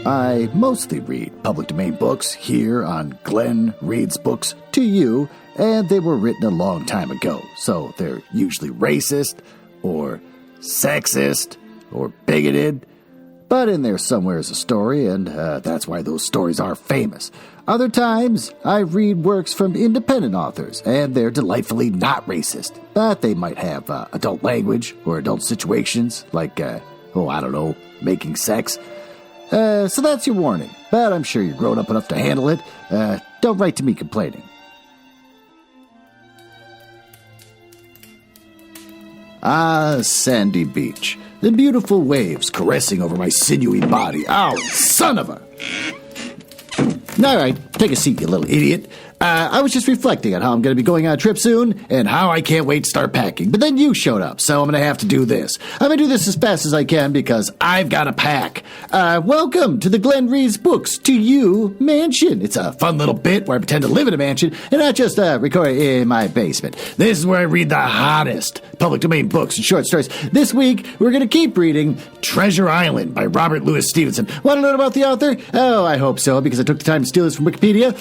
I mostly read public domain books here on Glenn Reads Books to You, and they were written a long time ago, so they're usually racist, or sexist, or bigoted, but in there somewhere is a story, and that's why those stories are famous. Other times, I read works from independent authors, and they're delightfully not racist, but they might have adult language or adult situations, like, making sex. So that's your warning, but I'm sure you're grown up enough to handle it. Don't write to me complaining. Ah, sandy beach. The beautiful waves caressing over my sinewy body. Ow, son of a... All right, take a seat, you little idiot. I was just reflecting on how I'm going to be going on a trip soon and how I can't wait to start packing. But then you showed up, so I'm going to have to do this. I'm going to do this as fast as I can because I've got to pack. Welcome to the Glenn Reads Books to You mansion. It's a fun little bit where I pretend to live in a mansion and not just record in my basement. This is where I read the hottest public domain books and short stories. This week, we're going to keep reading Treasure Island by Robert Louis Stevenson. Want to learn about the author? Oh, I hope so, because I took the time to steal this from Wikipedia.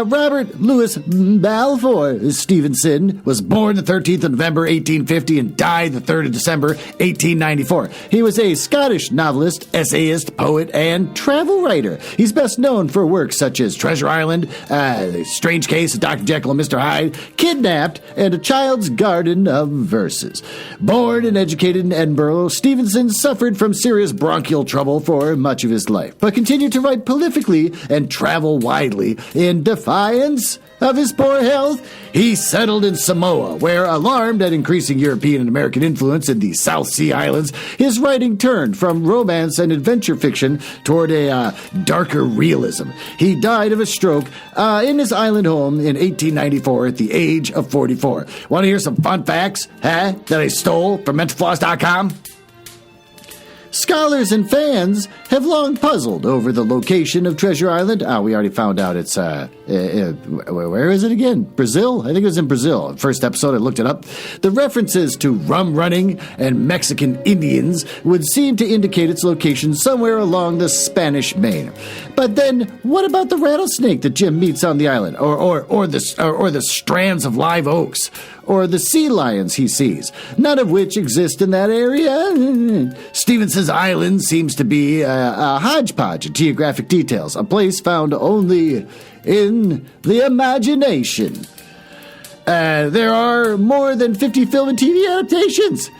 Robert Louis Balfour Stevenson was born the 13th of November, 1850, and died the 3rd of December, 1894. He was a Scottish novelist, essayist, poet, and travel writer. He's best known for works such as Treasure Island, The Strange Case of Dr. Jekyll and Mr. Hyde, Kidnapped, and A Child's Garden of Verses. Born and educated in Edinburgh, Stevenson suffered from serious bronchial trouble for much of his life, but continued to write prolifically and travel widely. In defiance of his poor health, he settled in Samoa, where, alarmed at increasing European and American influence in the South Sea Islands, his writing turned from romance and adventure fiction toward a darker realism. He died of a stroke in his island home in 1894 at the age of 44. Want to hear some fun facts, that I stole from mentalfloss.com? Scholars and fans have long puzzled over the location of Treasure Island. We already found out it's, where is it again? Brazil? I think it was in Brazil. First episode, I looked it up. The references to rum running and Mexican Indians would seem to indicate its location somewhere along the Spanish Main. But then, what about the rattlesnake that Jim meets on the island? Or the strands of live oaks? Or the sea lions he sees, none of which exist in that area? Stevenson's island seems to be a hodgepodge of geographic details, a place found only in the imagination. There are more than 50 film and TV adaptations,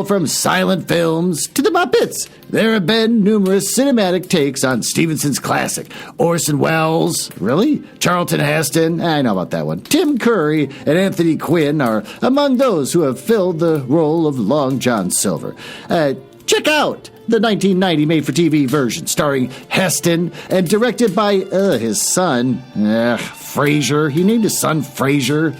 from silent films to the Muppets. There have been numerous cinematic takes on Stevenson's classic. Orson Welles, really? Charlton Heston, I know about that one. Tim Curry and Anthony Quinn are among those who have filled the role of Long John Silver. Check out the 1990 made-for-TV version starring Heston and directed by his son, Fraser. He named his son Fraser.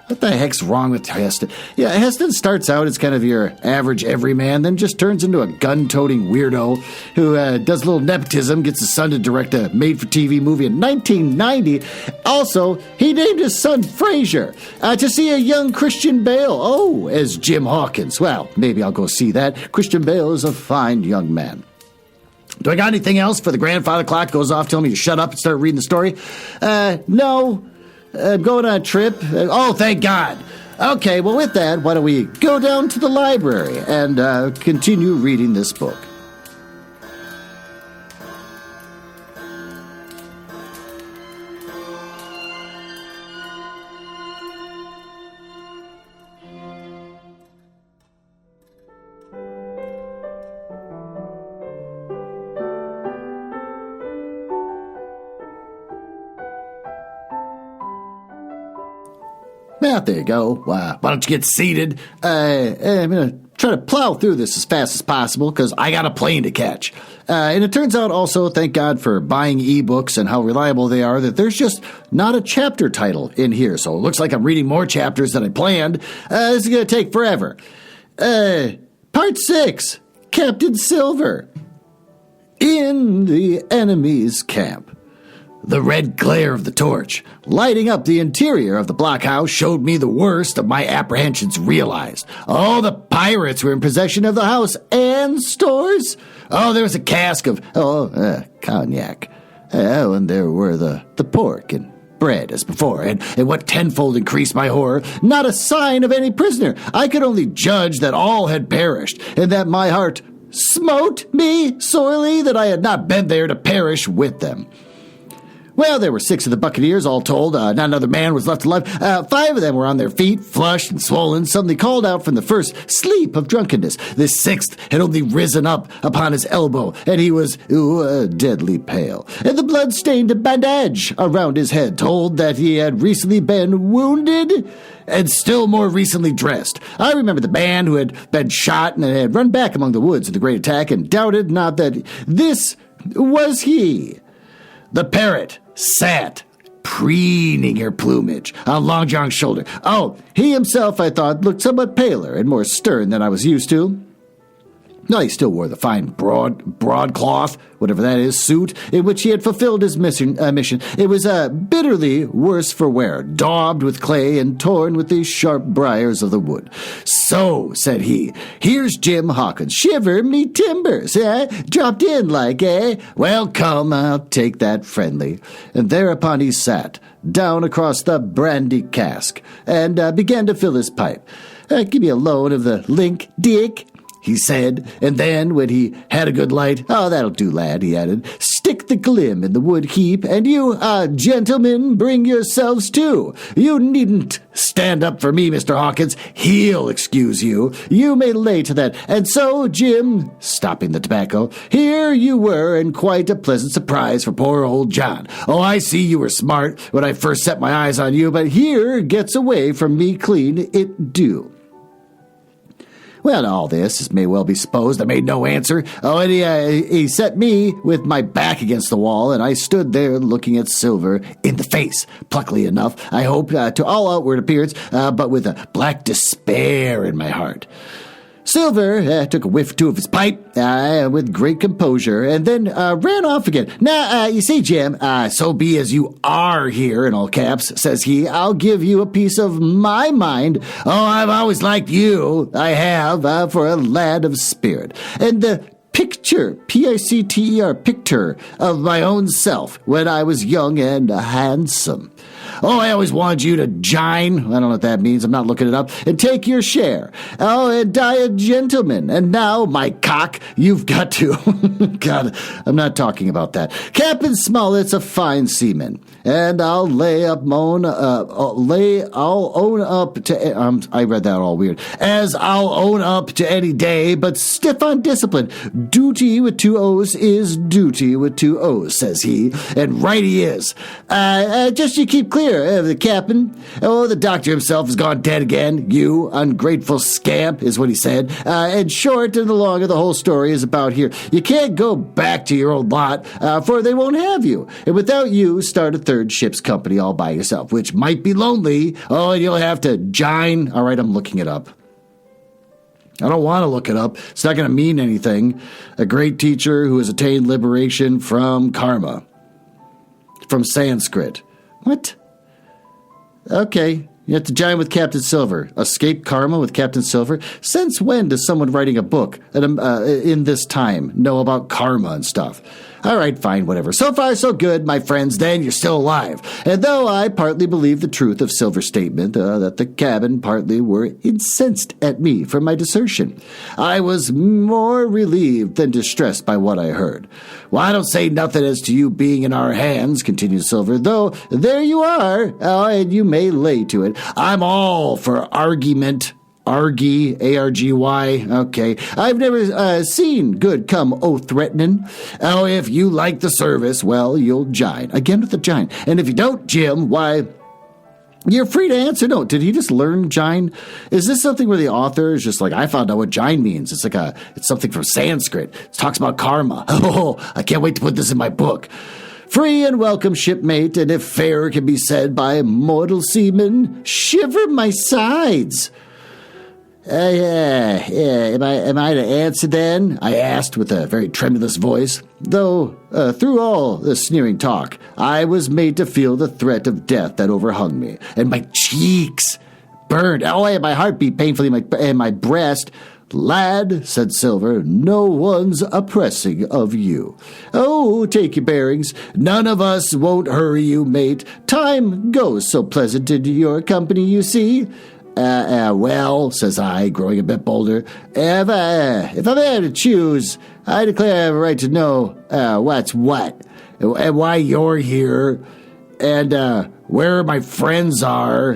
What the heck's wrong with Heston? Yeah, Heston starts out as kind of your average everyman, then just turns into a gun-toting weirdo who does a little nepotism, gets his son to direct a made-for-TV movie in 1990. Also, he named his son Fraser to see a young Christian Bale, as Jim Hawkins. Well, maybe I'll go see that. Christian Bale is a fine young man. Do I got anything else for the grandfather clock goes off telling me to shut up and start reading the story? No. I'm going on a trip. Oh, thank God. Okay, well, with that, why don't we go down to the library and continue reading this book. There you go. Why don't you get seated? I'm going to try to plow through this as fast as possible because I got a plane to catch. And it turns out also, thank God for buying ebooks and how reliable they are, that there's just not a chapter title in here. So it looks like I'm reading more chapters than I planned. This is going to take forever. Part 6, Captain Silver. In the enemy's camp. The red glare of the torch, lighting up the interior of the blockhouse, showed me the worst of my apprehensions realized. Oh, the pirates were in possession of the house and stores. Oh, there was a cask of, cognac. Oh, and there were the pork and bread as before, and what tenfold increased my horror, not a sign of any prisoner. I could only judge that all had perished, and that my heart smote me sorely that I had not been there to perish with them. Well, there were 6 of the buccaneers, all told. Not another man was left alive. 5 of them were on their feet, flushed and swollen, suddenly called out from the first sleep of drunkenness. This 6th had only risen up upon his elbow, and he was deadly pale. And the blood-stained bandage around his head told that he had recently been wounded and still more recently dressed. I remember the band who had been shot and had run back among the woods of the great attack, and doubted not that this was he. The parrot sat, preening her plumage on Long John's shoulder. Oh, he himself, I thought, looked somewhat paler and more stern than I was used to. No, he still wore the fine broadcloth, whatever that is, suit in which he had fulfilled his mission. It was bitterly worse for wear, daubed with clay and torn with the sharp briars of the wood. So, said he, here's Jim Hawkins. Shiver me timbers, eh? Dropped in like, eh? Well, come, I'll take that friendly. And thereupon he sat down across the brandy cask and began to fill his pipe. Give me a loan of the link, Dick, he said, and then, when he had a good light, oh, that'll do, lad, he added, stick the glim in the wood heap, and you, gentlemen, bring yourselves too. You needn't stand up for me, Mr. Hawkins. He'll excuse you. You may lay to that. And so, Jim, stopping the tobacco, here you were, and quite a pleasant surprise for poor old John. Oh, I see you were smart when I first set my eyes on you, but here gets away from me clean, it do. Well, to all this, as may well be supposed, I made no answer. Oh, and he set me with my back against the wall, and I stood there looking at Silver in the face, pluckily enough, I hope, to all outward appearance, but with a black despair in my heart. Silver took a whiff or two of his pipe with great composure, and then ran off again. Now, you see, Jim, so be as you are here, in all caps, says he, I'll give you a piece of my mind. Oh, I've always liked you, I have, for a lad of spirit. And the picture, P-I-C-T-E-R, picture of my own self when I was young and handsome. Oh, I always wanted you to jine, I don't know what that means, I'm not looking it up, and take your share. Oh, and die a gentleman. And now, my cock, you've got to. God, I'm not talking about that. Captain Smollett's a fine seaman, and I'll own up to, I read that all weird, as I'll own up to any day, but stiff on discipline. Duty with 2 O's is duty with 2 O's, says he, and right he is. Just you keep clear of the captain. Oh, the doctor himself has gone dead again. You ungrateful scamp, is what he said. And short and the long of the whole story is about here. You can't go back to your old lot, for they won't have you. And without you, start a 3rd ship's company all by yourself, which might be lonely. Oh, and you'll have to jine. All right, I'm looking it up. I don't want to look it up. It's not going to mean anything. A great teacher who has attained liberation from karma. From Sanskrit. What? Okay, you have to join with Captain Silver. Escape karma with Captain Silver? Since when does someone writing a book in this time know about karma and stuff? All right, fine, whatever. So far, so good, my friends. Then you're still alive. And though I partly believe the truth of Silver's statement, that the cabin partly were incensed at me for my desertion, I was more relieved than distressed by what I heard. Well, I don't say nothing as to you being in our hands, continued Silver, though there you are, and you may lay to it. I'm all for argument. Argy, A-R-G-Y, okay. I've never seen good come threatening. Oh, if you like the service, well, you'll jine. Again with the jine. And if you don't, Jim, why, you're free to answer no. Did he just learn jine? Is this something where the author is just like, I found out what jine means. It's like it's something from Sanskrit. It talks about karma. Oh, I can't wait to put this in my book. Free and welcome, shipmate, and if fair can be said by mortal seaman, shiver my sides. Am I to answer then? I asked with a very tremulous voice, though through all the sneering talk, I was made to feel the threat of death that overhung me, and my cheeks burned. Oh, and my heart beat painfully in my breast. Lad, said Silver, no one's oppressing of you. Oh, take your bearings. None of us won't hurry you, mate. Time goes so pleasant in your company, you see. Well, says I, growing a bit bolder, if I'm had to choose, I declare I have a right to know what's what, and why you're here, and where my friends are.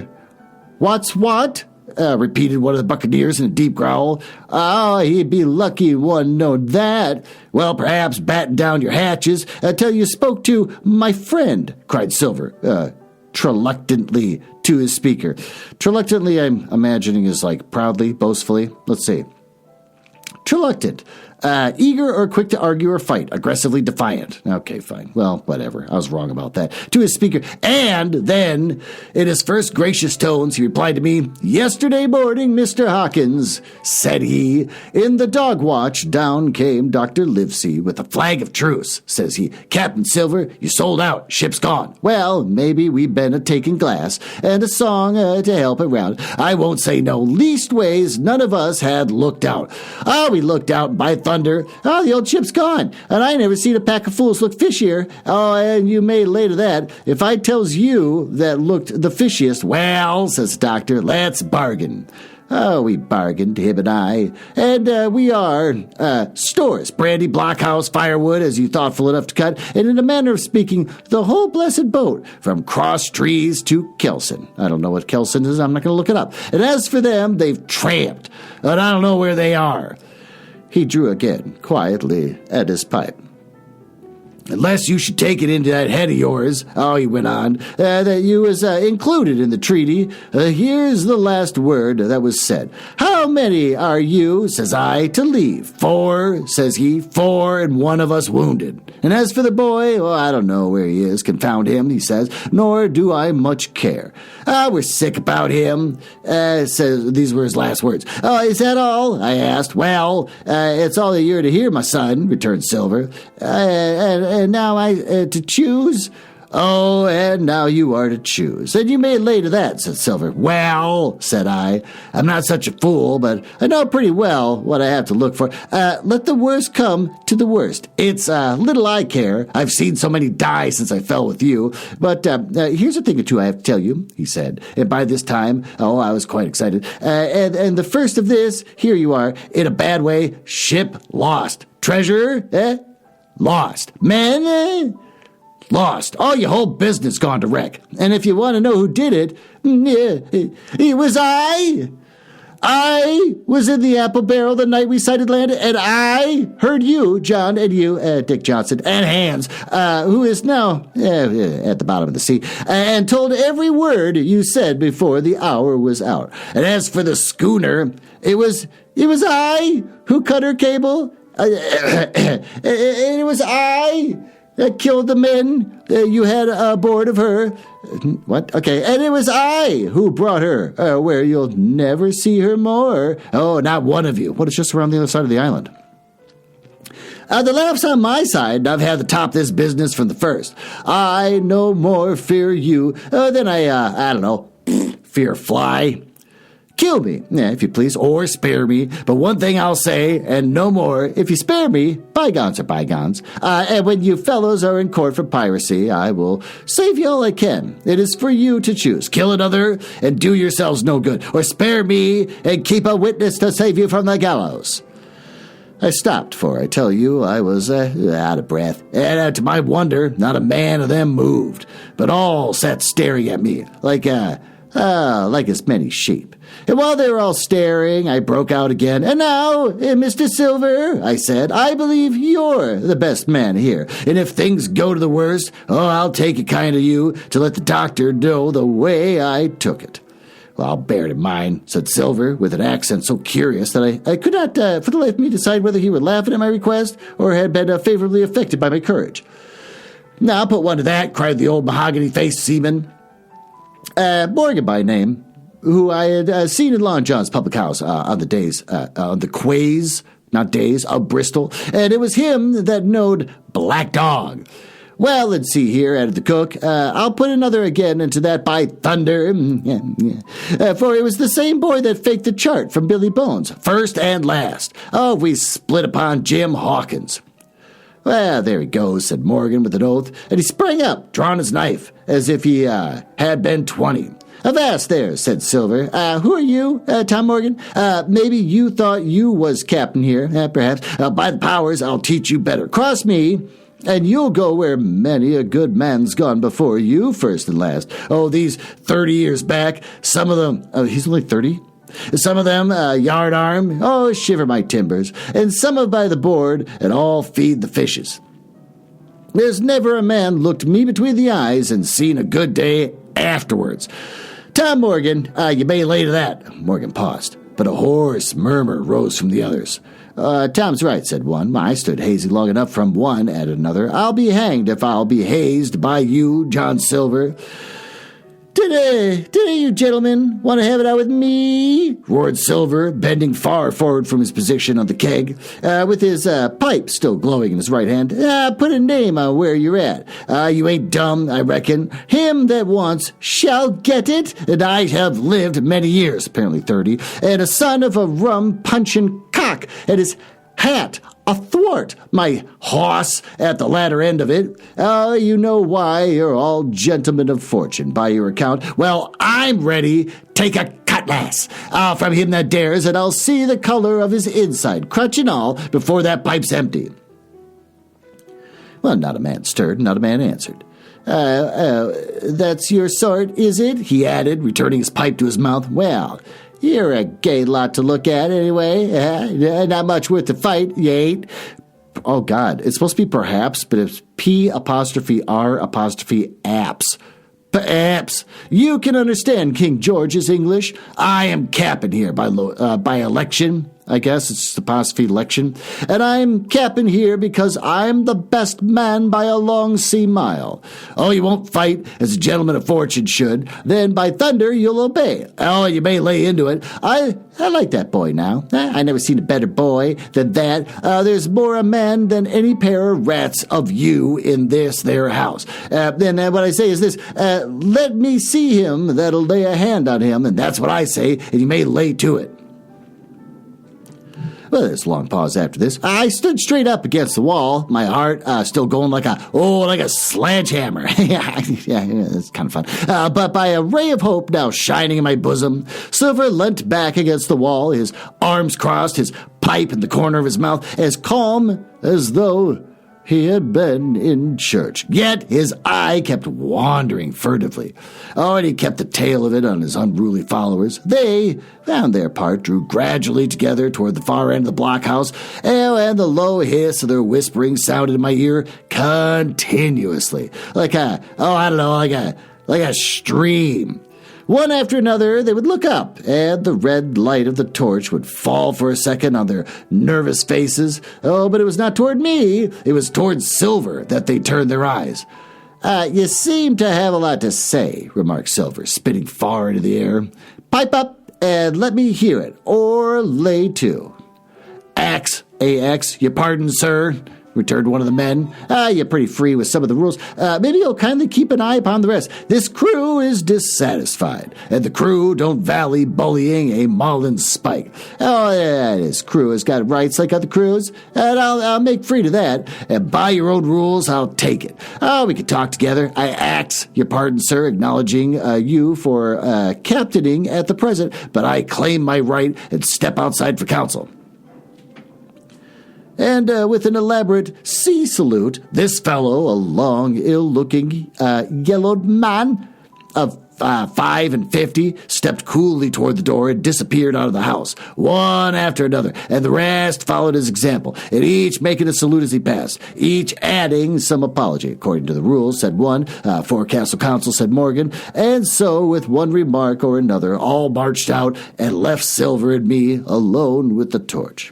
What's what? Repeated one of the buccaneers in a deep growl. Oh, he'd be lucky one knowed that. Well, perhaps batten down your hatches till you spoke to my friend, cried Silver, reluctantly to his speaker. Reluctantly, I'm imagining is like proudly, boastfully. Let's see. Reluctant. Eager or quick to argue or fight. Aggressively defiant. Okay, fine. Well, whatever. I was wrong about that. To his speaker. And then, in his first gracious tones, he replied to me, Yesterday morning, Mr. Hawkins, said he, in the dog watch, down came Dr. Livesey with a flag of truce, says he. Captain Silver, you sold out. Ship's gone. Well, maybe we've been a-taking glass and a song to help around. I won't say no. Leastways, none of us had looked out. We looked out by thunder. Oh, the old ship's gone. And I never seen a pack of fools look fishier. Oh, and you may lay to that. If I tells you that looked the fishiest, well, says the doctor, let's bargain. Oh, we bargained, him and I. And we are stores, brandy, blockhouse, firewood, as you thoughtful enough to cut, and in a manner of speaking, the whole blessed boat, from cross trees to Kelson. I don't know what Kelson is. I'm not going to look it up. And as for them, they've tramped, and I don't know where they are. He drew again, quietly, at his pipe. Unless you should take it into that head of yours, he went on, that you was included in the treaty, here's the last word that was said. How many are you, says I, to leave? 4, says he, 4 and one of us wounded. And as for the boy, I don't know where he is, confound him, he says, nor do I much care. We're sick about him, says these were his last words. Is that all? I asked. Well, it's all that you're to hear, my son, returned Silver. And now I to choose? Oh, and now you are to choose. And you may lay to that, said Silver. Well, said I, I'm not such a fool, but I know pretty well what I have to look for. Let the worst come to the worst. It's little I care. I've seen so many die since I fell with you. But here's a thing or two I have to tell you, he said. And by this time, I was quite excited. And the first of this, here you are, in a bad way, ship lost. Treasure, lost. Men, lost. All your whole business gone to wreck. And if you want to know who did it, it was I. I was in the apple barrel the night we sighted land, and I heard you, John, and you, Dick Johnson, and Hans, who is now at the bottom of the sea, and told every word you said before the hour was out. And as for the schooner, it was I who cut her cable. It was I that killed the men you had aboard of her. What? Okay. And it was I who brought her where you'll never see her more. Oh, not one of you. What is just around the other side of the island? The laugh's on my side, and I've had to top this business from the first. I no more fear you than I don't know, fear fly. Kill me, if you please, or spare me. But one thing I'll say, and no more, if you spare me, bygones are bygones. And when you fellows are in court for piracy, I will save you all I can. It is for you to choose. Kill another and do yourselves no good, or spare me and keep a witness to save you from the gallows. I stopped, for I tell you, I was out of breath. And to my wonder, not a man of them moved, but all sat staring at me like as many sheep. And while they were all staring, I broke out again. And now, Mr. Silver, I said, I believe you're the best man here. And if things go to the worst, I'll take it kind of you to let the doctor know the way I took it. Well, I'll bear it in mind, said Silver, with an accent so curious that I could not, for the life of me, decide whether he were laughing at my request or had been favorably affected by my courage. Now, I'll put one to that, cried the old mahogany-faced seaman. Morgan by name. who I had seen in Long John's public house on the quays, not days, of Bristol, and it was him that knowed Black Dog. Well, let's see here, added the cook. I'll put another again into that, by thunder. For it was the same boy that faked the chart from Billy Bones, first and last. Oh, we split upon Jim Hawkins. Well, there he goes, said Morgan with an oath, and he sprang up, drawing his knife, as if he had been 20. Avast there, said Silver. Who are you, Tom Morgan? Maybe you thought you was captain here, perhaps. By the powers, I'll teach you better. Cross me, and you'll go where many a good man's gone before you, first and last. Oh, these 30 years back, some of them, he's only 30? Some of them, yard arm, oh, shiver my timbers, and some of by the board, and all feed the fishes. There's never a man looked me between the eyes and seen a good day afterwards. Tom Morgan, you may lay to that. Morgan paused, but a hoarse murmur rose from the others. Tom's right, said one. I stood hazy long enough from one, added another. I'll be hanged if I'll be hazed by you, John Silver. Did you gentlemen want to have it out with me? Roared Silver, bending far forward from his position on the keg, with his pipe still glowing in his right hand. Put a name on where you're at. You ain't dumb, I reckon. Him that wants shall get it, and I have lived many years, apparently 30, and a son of a rum-punching cock, and his hat athwart my hoss at the latter end of it. You know why you're all gentlemen of fortune by your account. Well, I'm ready. Take a cutlass from him that dares, and I'll see the color of his inside, crutch and all, before that pipe's empty. Well, not a man stirred, not a man answered. That's your sort, is it? He added, returning his pipe to his mouth. Well, you're a gay lot to look at, anyway. Not much worth the fight, you ain't. Oh, God. It's supposed to be perhaps, but it's P''R''apps. Perhaps. You can understand King George's English. I am capping here by election. I guess it's just apostrophe election. And I'm capping here because I'm the best man by a long sea mile. Oh, you won't fight as a gentleman of fortune should. Then by thunder you'll obey. Oh, you may lay into it. I like that boy now. I never seen a better boy than that. There's more a man than any pair of rats of you in this there house. Then what I say is this. Let me see him that'll lay a hand on him, and that's what I say, and you may lay to it. Well, there's a long pause after this. I stood straight up against the wall, my heart still going like a sledgehammer. yeah, it's kind of fun. But by a ray of hope now shining in my bosom, Silver leant back against the wall, his arms crossed, his pipe in the corner of his mouth, as calm as though he had been in church. Yet his eye kept wandering furtively. Oh, and he kept the tail of it on his unruly followers. They, on their part, drew gradually together toward the far end of the blockhouse, and the low hiss of their whispering sounded in my ear continuously, like a stream. One after another, they would look up, and the red light of the torch would fall for a second on their nervous faces. Oh, but it was not toward me. It was toward Silver that they turned their eyes. You seem to have a lot to say, remarked Silver, spitting far into the air. Pipe up, and let me hear it, or lay to. Ax, A-X, your pardon, sir, returned one of the men. You're pretty free with some of the rules. Maybe you'll kindly keep an eye upon the rest. This crew is dissatisfied, and the crew don't valley bullying a maulin' spike. Oh, yeah, this crew has got rights like other crews, and I'll make free to that. And by your own rules, I'll take it. Oh, we can talk together. I ax your pardon, sir, acknowledging you for captaining at the present, but I claim my right and step outside for counsel. And with an elaborate sea salute, this fellow, a long, ill-looking, yellowed man of 55, stepped coolly toward the door and disappeared out of the house, one after another, and the rest followed his example, and each making a salute as he passed, each adding some apology. According to the rules, said one, forecastle counsel, said Morgan, and so, with one remark or another, all marched out and left Silver and me alone with the torch.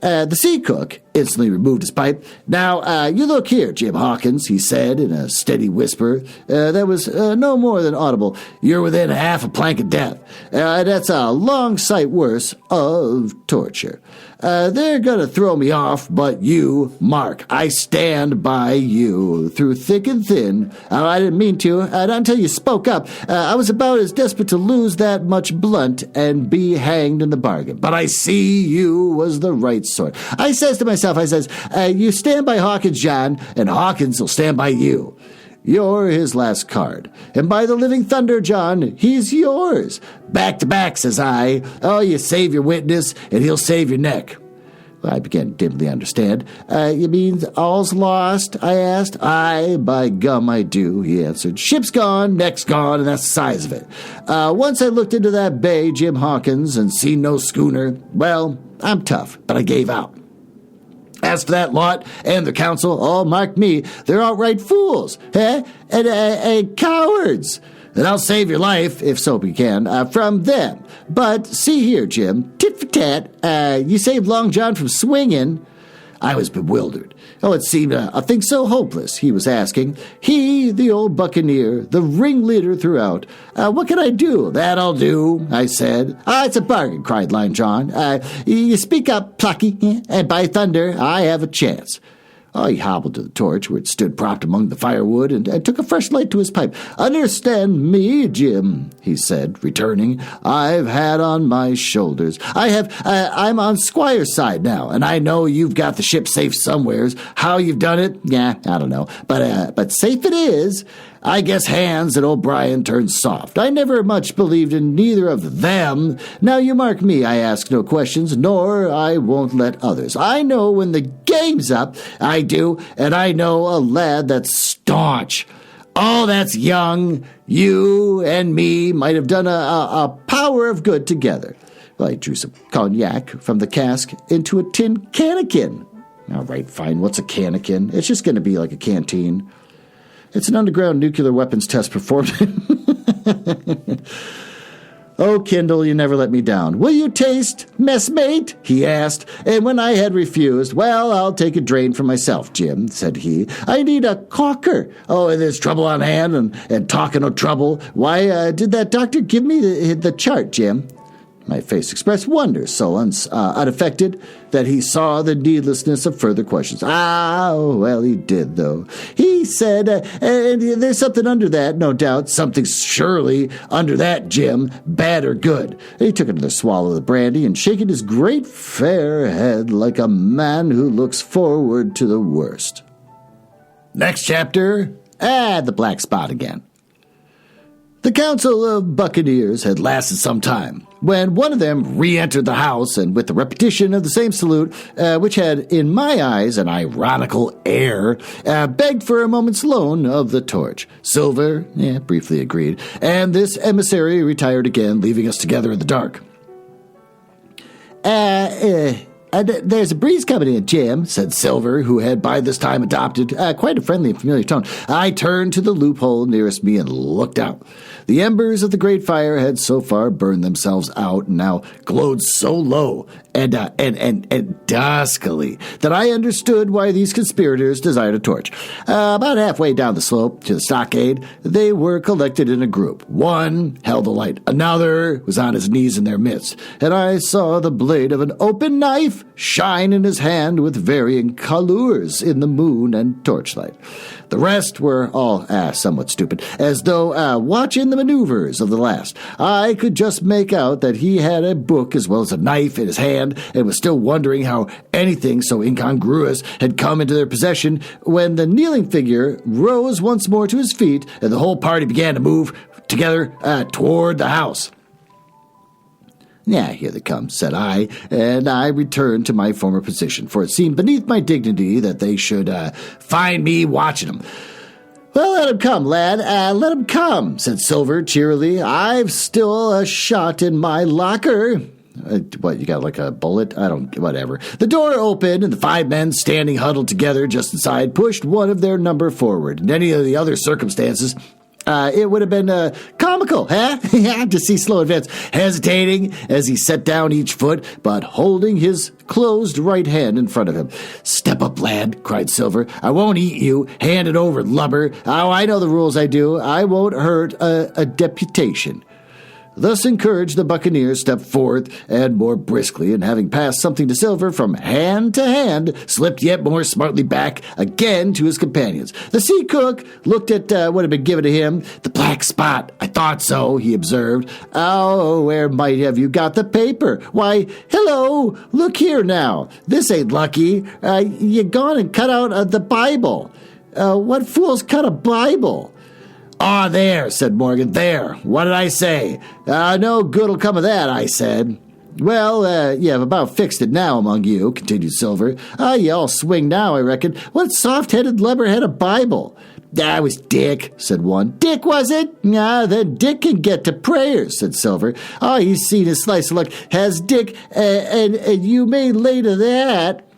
The sea cook instantly removed his pipe. "Now, you look here, Jim Hawkins," he said in a steady whisper that was no more than audible. "You're within half a plank of death. That's a long sight worse of torture. They're going to throw me off, but you, Mark, I stand by you through thick and thin. I didn't mean to, not until you spoke up. I was about as desperate to lose that much blunt and be hanged in the bargain. But I see you was the right sort. I says to myself, you stand by Hawkins, John, and Hawkins will stand by you. You're his last card. And by the living thunder, John, he's yours. Back to back, says I. Oh, you save your witness, and he'll save your neck." I began to dimly understand. "You mean all's lost?" I asked. "Aye, by gum I do," he answered. "Ship's gone, neck's gone, and that's the size of it. Once I looked into that bay, Jim Hawkins, and seen no schooner, well, I'm tough, but I gave out. As for that lot and the council, oh, mark me, they're outright fools, and cowards. And I'll save your life, if so we can, from them. But see here, Jim, tit for tat, you saved Long John from swinging." I was bewildered. Oh, it seemed a thing so hopeless, he was asking. He, the old buccaneer, the ringleader throughout. "What can I do?" "That I'll do," I said. "It's a bargain," cried Lion John. You speak up, Plucky, and by thunder, I have a chance." Oh, he hobbled to the torch where it stood propped among the firewood and took a fresh light to his pipe. "Understand me, Jim," he said, returning. "I've had on my shoulders. I'm on Squire's side now, and I know you've got the ship safe somewheres. How you've done it, I don't know. But safe it is. I guess Hans and O'Brien turned soft. I never much believed in neither of them. Now you mark me, I ask no questions, nor I won't let others. I know when the game's up, I do, and I know a lad that's staunch. Oh, that's young. You and me might have done a power of good together." Well, I drew some cognac from the cask into a tin cannikin. All right, fine, what's a cannikin? It's just going to be like a canteen. It's an underground nuclear weapons test performed. "Oh, Kindle, you never let me down. Will you taste, messmate?" he asked. And when I had refused, "Well, I'll take a drain for myself, Jim," said he. "I need a caulker. Oh, and there's trouble on hand, and talking of trouble. Why, did that doctor give me the chart, Jim?" My face expressed wonder so unaffected that he saw the needlessness of further questions. Well, he did, though. He said, and there's something under that, no doubt. Something surely under that, Jim, bad or good. He took another swallow of the brandy and shaking his great fair head like a man who looks forward to the worst. Next chapter, the black spot again. The council of buccaneers had lasted some time, when one of them re-entered the house, and with the repetition of the same salute, which had, in my eyes, an ironical air, begged for a moment's loan of the torch. Silver, briefly agreed, and this emissary retired again, leaving us together in the dark. There's a breeze coming in, Jim," said Silver, who had by this time adopted quite a friendly and familiar tone. I turned to the loophole nearest me and looked out. The embers of the great fire had so far burned themselves out and now glowed so low and duskily that I understood why these conspirators desired a torch. About halfway down the slope to the stockade, they were collected in a group. One held a light, another was on his knees in their midst, and I saw the blade of an open knife shine in his hand with varying colors in the moon and torchlight. The rest were all somewhat stupid, as though watching the maneuvers of the last. I could just make out that he had a book as well as a knife in his hand, and was still wondering how anything so incongruous had come into their possession when the kneeling figure rose once more to his feet, and the whole party began to move together toward the house. "Here they come," said I, and I returned to my former position, for it seemed beneath my dignity that they should find me watching them. "Well, let him come, lad, let him come," said Silver cheerily. "I've still a shot in my locker." What, you got like a bullet? Whatever. The door opened, and the 5 men standing huddled together just inside pushed one of their number forward. In any of the other circumstances, It would have been comical, huh? To see Slow advance, hesitating as he set down each foot, but holding his closed right hand in front of him. "Step up, lad," cried Silver. "I won't eat you. Hand it over, lubber. Oh, I know the rules, I do. I won't hurt a deputation." Thus encouraged, the Buccaneer stepped forth, and more briskly, and having passed something to Silver from hand to hand, slipped yet more smartly back again to his companions. The sea cook looked at what had been given to him. "The black spot. I thought so," he observed. "Oh, where might have you got the paper? Why, hello, look here now. This ain't lucky. You gone and cut out the Bible. What fool's cut a Bible?" "Ah, there," said Morgan, "there. What did I say? No good'll come of that, I said." "Well, you have about fixed it now among you," continued Silver. "You all swing now, I reckon. What soft-headed lubber had a Bible?" "That was Dick," said one. "Dick, was it? Then Dick can get to prayers," said Silver. "He's seen his slice of luck, has Dick, and you may lay to that."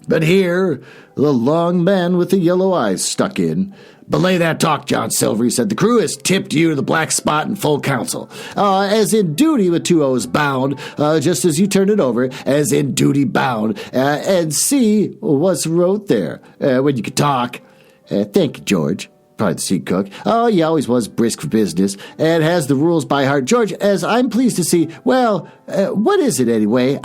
But here the long man with the yellow eyes stuck in. "Belay that talk, John Silver," he said. "The crew has tipped you to the black spot in full council. As in duty with 2 O's bound, just as you turn it over, as in duty bound, and see what's wrote there, when you can talk." "Thank you, George," replied the sea cook. He always was brisk for business, and has the rules by heart. "George, as I'm pleased to see, well, what is it anyway?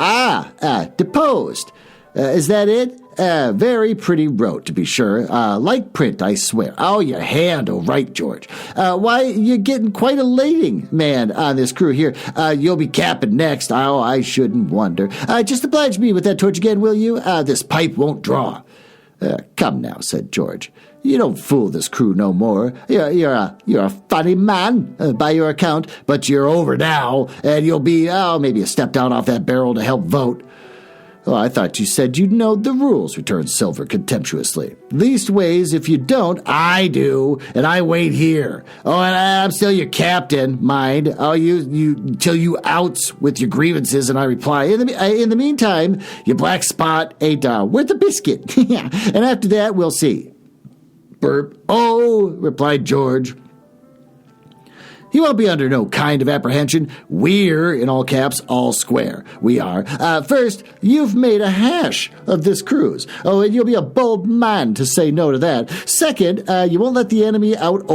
Deposed. Is that it? Very pretty wrote, to be sure. Like print, I swear. Your hand, right, George. Why, you're getting quite a lading man on this crew here. You'll be capping next. I shouldn't wonder. Just oblige me with that torch again, will you? This pipe won't draw." "Come now," said George. "You don't fool this crew no more. You're a funny man, by your account, but you're over now, and you'll be, maybe a step down off that barrel to help vote." "I thought you said you knowed the rules," returned Silver contemptuously. "Leastways, if you don't, I do, and I wait here. And I'm still your captain, mind. You till you outs with your grievances, and I reply. In the meantime, your black spot ain't worth a biscuit. And after that, we'll see." "Burp. Oh," replied George. "You won't be under no kind of apprehension. We're, in all caps, all square. We are. First, you've made a hash of this cruise. And you'll be a bold man to say no to that. Second, you won't let the enemy out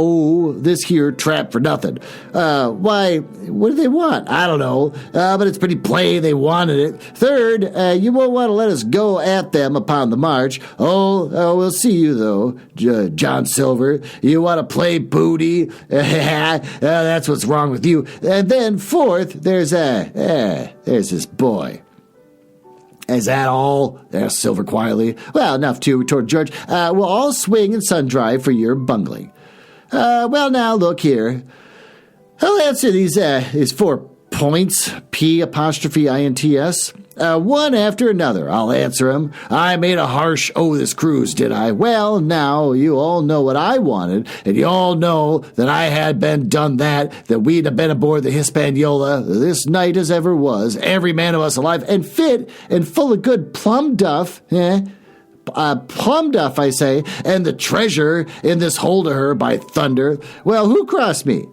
this here trap for nothing. Why, what do they want? I don't know. But it's pretty plain they wanted it. Third, you won't want to let us go at them upon the march. We'll see you, though, John Silver. You want to play booty? That's what's wrong with you. And then fourth, there's this boy." "Is that all?" asked Silver quietly. "Well, enough to," retorted George. "We'll all swing and sun-dry for your bungling." Well, now, look here. I'll answer these 4 points, P''INTS. One after another, I'll answer 'em. I made a harsh this cruise, did I? Well, now, you all know what I wanted, and you all know that I had been done that we'd have been aboard the Hispaniola this night as ever was, every man of us alive, and fit, and full of good plum duff, plum duff, I say, and the treasure in this hold of her, by thunder. Well, who crossed me?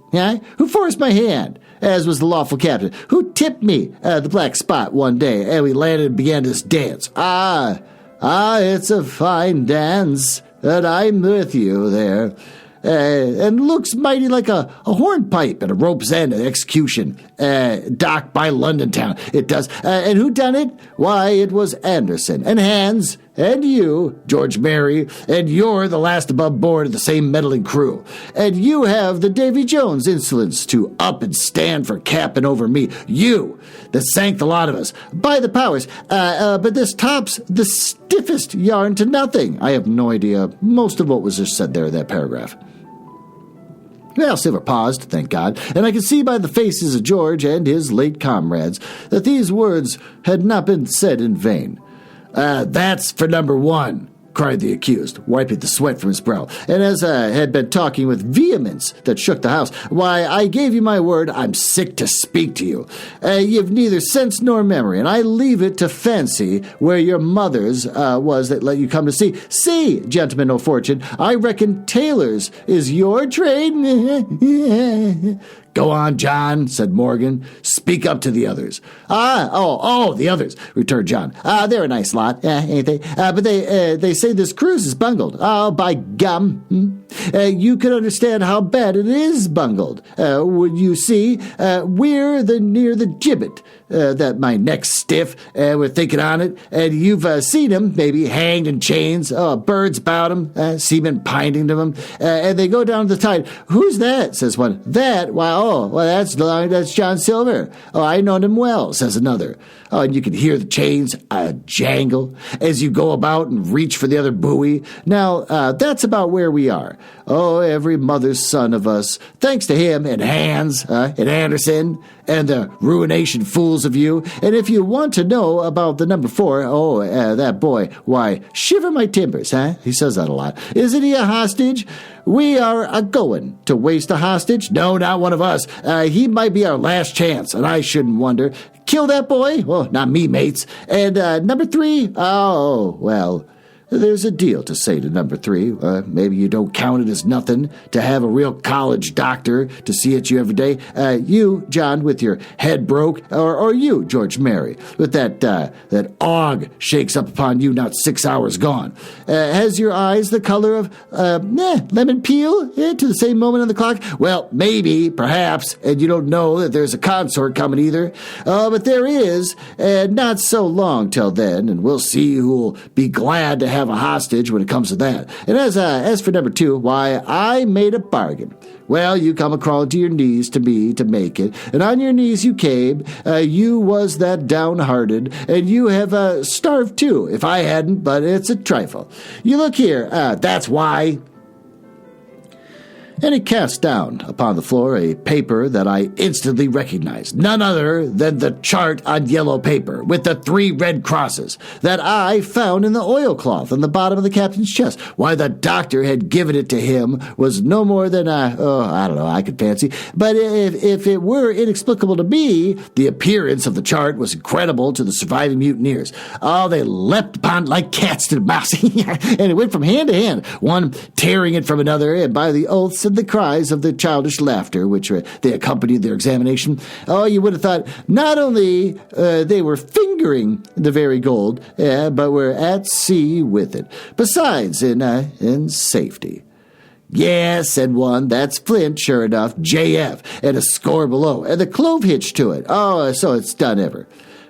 Who forced my hand, as was the lawful captain? Who tipped me the black spot one day, and we landed and began this dance? It's a fine dance, and I'm with you there. And looks mighty like a hornpipe at a rope's end at execution, docked by London town. It does. And who done it? Why, it was Anderson, and Hans, and you, George Mary, and you're the last above board of the same meddling crew. And you have the Davy Jones insolence to up and stand for capping over me. You, that sank the lot of us. By the powers, but this tops the stiffest yarn to nothing. I have no idea most of what was just said there in that paragraph. Well, Silver paused, thank God, and I could see by the faces of George and his late comrades that these words had not been said in vain. That's for number 1. cried the accused, wiping the sweat from his brow, and as had been talking with vehemence that shook the house. Why, I gave you my word, I'm sick to speak to you. You've neither sense nor memory, and I leave it to fancy where your mother's was that let you come to see. See, gentlemen o' fortune, I reckon tailors is your trade. Go on, John, said Morgan. Speak up to the others. The others, returned John. They're a nice lot, ain't they? But they say this cruise is bungled. Oh, by gum. You can understand how bad it is bungled. You see, we're near the gibbet. That my neck's stiff, we're thinking on it, and you've seen them, maybe hanged in chains, birds about them, seamen pining to them, and they go down to the tide. Who's that? Says one. That? That's John Silver. Oh, I know him well, says another. Oh, and you can hear the chains jangle as you go about and reach for the other buoy. Now, that's about where we are. Oh, every mother's son of us, thanks to him and Hans and Anderson and the ruination fools of you. And if you want to know about the number 4, that boy, why, shiver my timbers, He says that a lot. Isn't he a hostage? We are a-going to waste a hostage? No, not one of us. He might be our last chance, and I shouldn't wonder. Kill that boy? Well, not me, mates. And number 3? Oh, well, there's a deal to say to number 3. Maybe you don't count it as nothing to have a real college doctor to see at you every day. You, John, with your head broke, or you, George Mary, with that og shakes up upon you not 6 hours gone. Has your eyes the color of lemon peel to the same moment on the clock? Well, maybe, perhaps, and you don't know that there's a consort coming either. But there is, and not so long till then, and we'll see who'll be glad to have a hostage when it comes to that. And as for number 2, why, I made a bargain. Well, you come a-crawling to your knees to me to make it, and on your knees you came. You was that downhearted, and you have starved too, if I hadn't, but it's a trifle. You look here, that's why. And he cast down upon the floor a paper that I instantly recognized, none other than the chart on yellow paper with the 3 red crosses that I found in the oilcloth on the bottom of the captain's chest. Why the doctor had given it to him was no more than, I don't know, I could fancy. But if it were inexplicable to me, the appearance of the chart was incredible to the surviving mutineers. Oh, they leapt upon like cats to the mouse, and it went from hand to hand, one tearing it from another, and by the oaths and the cries of the childish laughter which they accompanied their examination. Oh, you would have thought not only they were fingering the very gold, but were at sea with it. Besides, in safety. Yes, said one, that's Flint, sure enough, JF, and a score below, and the clove hitch to it. Oh, so it's done ever.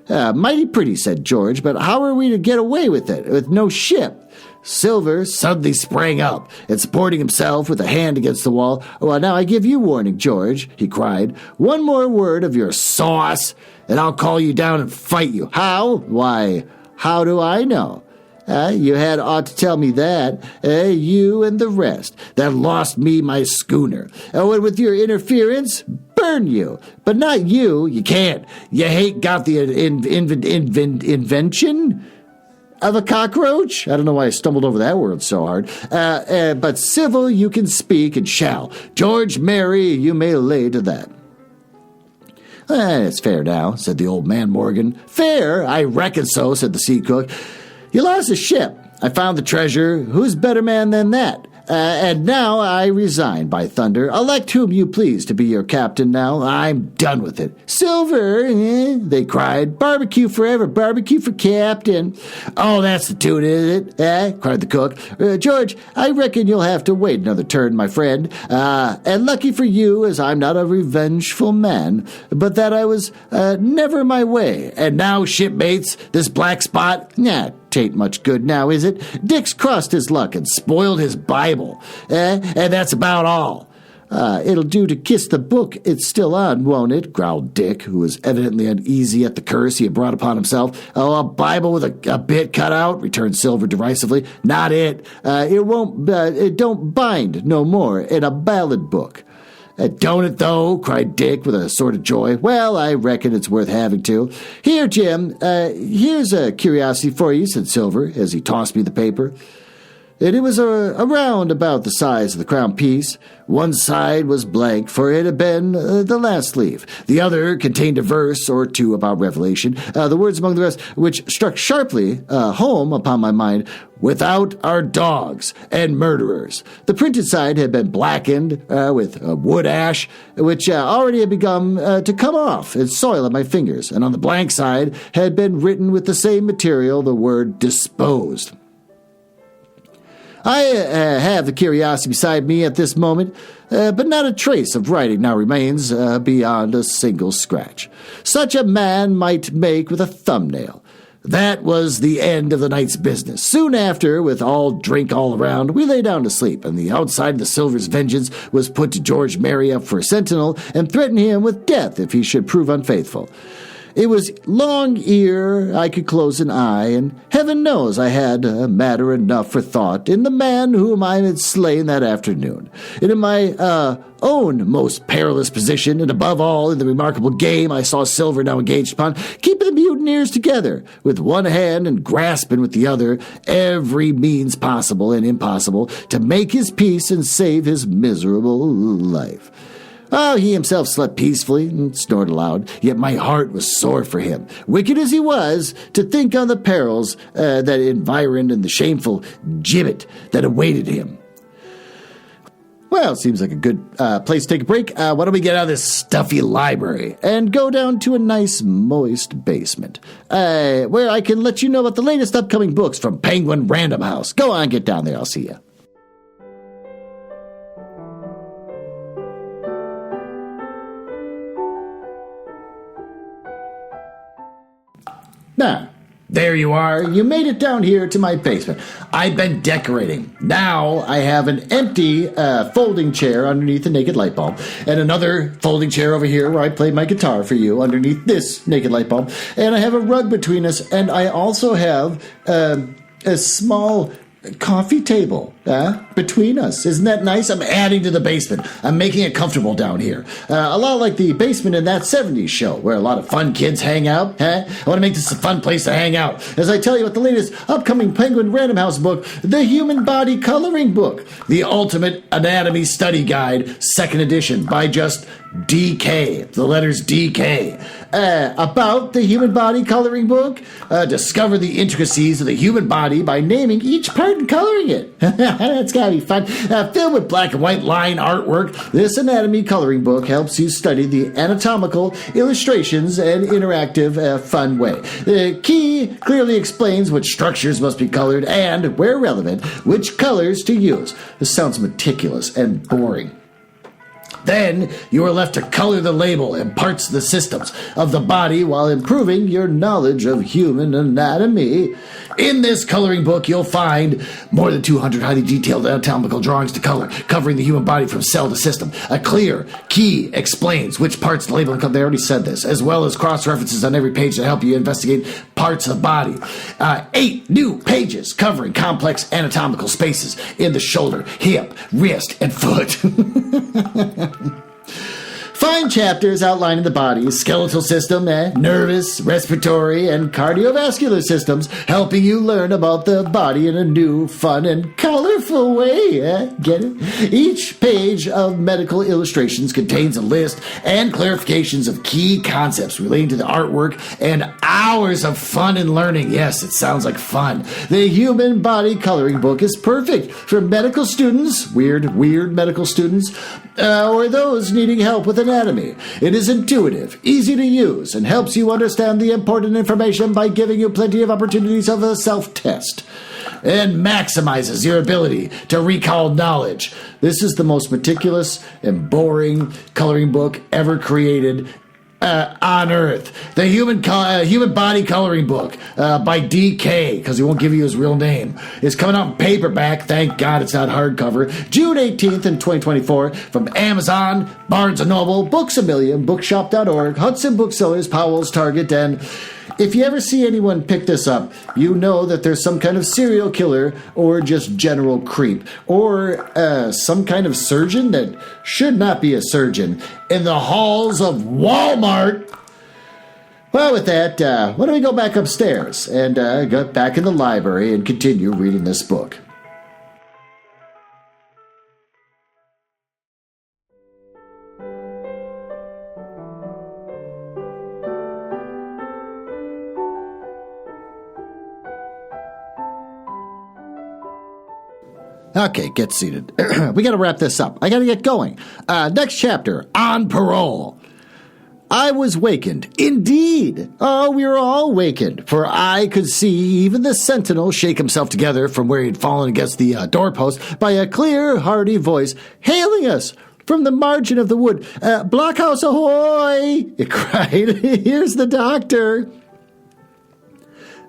Mighty pretty, said George, but how are we to get away with it, with no ship? Silver suddenly sprang up, and supporting himself with a hand against the wall. Well, now I give you warning, George, he cried. One more word of your sauce, and I'll call you down and fight you. How? Why, how do I know? You had ought to tell me that, you and the rest, that lost me my schooner. And with your interference, burn you. But not you, you can't. You ain't got the invention of a cockroach? I don't know why I stumbled over that word so hard. But civil you can speak and shall. George Mary, you may lay to that. It's fair now, said the old man Morgan. Fair? I reckon so, said the sea cook. You lost a ship. I found the treasure. Who's better man than that? And now I resign, by thunder. Elect whom you please to be your captain now. I'm done with it. Silver, they cried. Barbecue forever, barbecue for captain. Oh, that's the tune, is it? Cried the cook. George, I reckon you'll have to wait another turn, my friend. And lucky for you, as I'm not a revengeful man, but that I was never my way. And now, shipmates, this black spot, tain't much good now, is it? Dick's crossed his luck and spoiled his Bible. And that's about all. It'll do to kiss the book it's still on, won't it? Growled Dick, who was evidently uneasy at the curse he had brought upon himself. Oh, a Bible with a bit cut out, returned Silver derisively. Not it. It don't bind no more in a ballad book. Don't it, though? Cried Dick with a sort of joy. Well, I reckon it's worth having to. Here, Jim, here's a curiosity for you, said Silver, as he tossed me the paper. and it was around about the size of the crown piece. One side was blank, for it had been the last leaf. The other contained a verse or two about Revelation, the words among the rest, which struck sharply home upon my mind: "Without are dogs and murderers." The printed side had been blackened with wood ash, which already had begun to come off and soil at my fingers, and on the blank side had been written with the same material the word "disposed." I have the curiosity beside me at this moment, but not a trace of writing now remains beyond a single scratch, such a man might make with a thumbnail. That was the end of the night's business. Soon after, with all drink all around, we lay down to sleep, and the outside of the Silver's vengeance was put to George Mary up for a sentinel and threatened him with death if he should prove unfaithful. It was long ere I could close an eye, and heaven knows I had matter enough for thought in the man whom I had slain that afternoon, and in my own most perilous position, and above all in the remarkable game I saw Silver now engaged upon, keeping the mutineers together with one hand and grasping with the other every means possible and impossible to make his peace and save his miserable life. Oh, he himself slept peacefully and snored aloud, yet my heart was sore for him, wicked as he was, to think on the perils that environed and the shameful gibbet that awaited him. Well, it seems like a good place to take a break. Why don't we get out of this stuffy library and go down to a nice, moist basement, where I can let you know about the latest upcoming books from Penguin Random House. Go on, get down there. I'll see you. Now, there you are. You made it down here to my basement. I've been decorating. Now I have an empty folding chair underneath the naked light bulb, and another folding chair over here where I play my guitar for you underneath this naked light bulb, and I have a rug between us, and I also have a small coffee table between us. Isn't that nice? I'm adding to the basement. I'm making it comfortable down here. A lot like the basement in that 70s show where a lot of fun kids hang out. I want to make this a fun place to hang out. As I tell you about the latest upcoming Penguin Random House book, The Human Body Coloring Book, The Ultimate Anatomy Study Guide, 2nd edition by just DK, the letters DK. About the human body coloring book, discover the intricacies of the human body by naming each part and coloring it. That's gotta be fun. Filled with black and white line artwork, this anatomy coloring book helps you study the anatomical illustrations and interactive, fun way. The key clearly explains which structures must be colored and, where relevant, which colors to use. This sounds meticulous and boring. Then you are left to color the label and parts of the systems of the body while improving your knowledge of human anatomy. In this coloring book, you'll find more than 200 highly detailed anatomical drawings to color, covering the human body from cell to system. A clear key explains which parts the label and they already said this, as well as cross-references on every page to help you investigate parts of the body. 8 new pages covering complex anatomical spaces in the shoulder, hip, wrist, and foot. Fine chapters outlining the body's skeletal system, nervous, respiratory, and cardiovascular systems, helping you learn about the body in a new, fun, and colorful way. Get it? Each page of medical illustrations contains a list and clarifications of key concepts relating to the artwork and hours of fun and learning. Yes, it sounds like fun. The Human Body Coloring Book is perfect for medical students, weird medical students, or those needing help with anatomy. It is intuitive, easy to use, and helps you understand the important information by giving you plenty of opportunities of a self-test, and maximizes your ability to recall knowledge. This is the most meticulous and boring coloring book ever created on Earth. The Human Body Coloring Book by DK, because he won't give you his real name, is coming out in paperback. Thank God it's not hardcover. June 18th in 2024 from Amazon, Barnes & Noble, Books A Million, Bookshop.org, Hudson Booksellers, Powell's, Target, and if you ever see anyone pick this up, you know that there's some kind of serial killer or just general creep or some kind of surgeon that should not be a surgeon in the halls of Walmart. Well, with that, why don't we go back upstairs and get back in the library and continue reading this book. Okay, get seated. We got to wrap this up. I got to get going. Next chapter, on parole. I was wakened. Indeed. Oh, we were all wakened, for I could see even the sentinel shake himself together from where he had fallen against the doorpost by a clear, hearty voice hailing us from the margin of the wood. Blockhouse ahoy! It cried. Here's the doctor.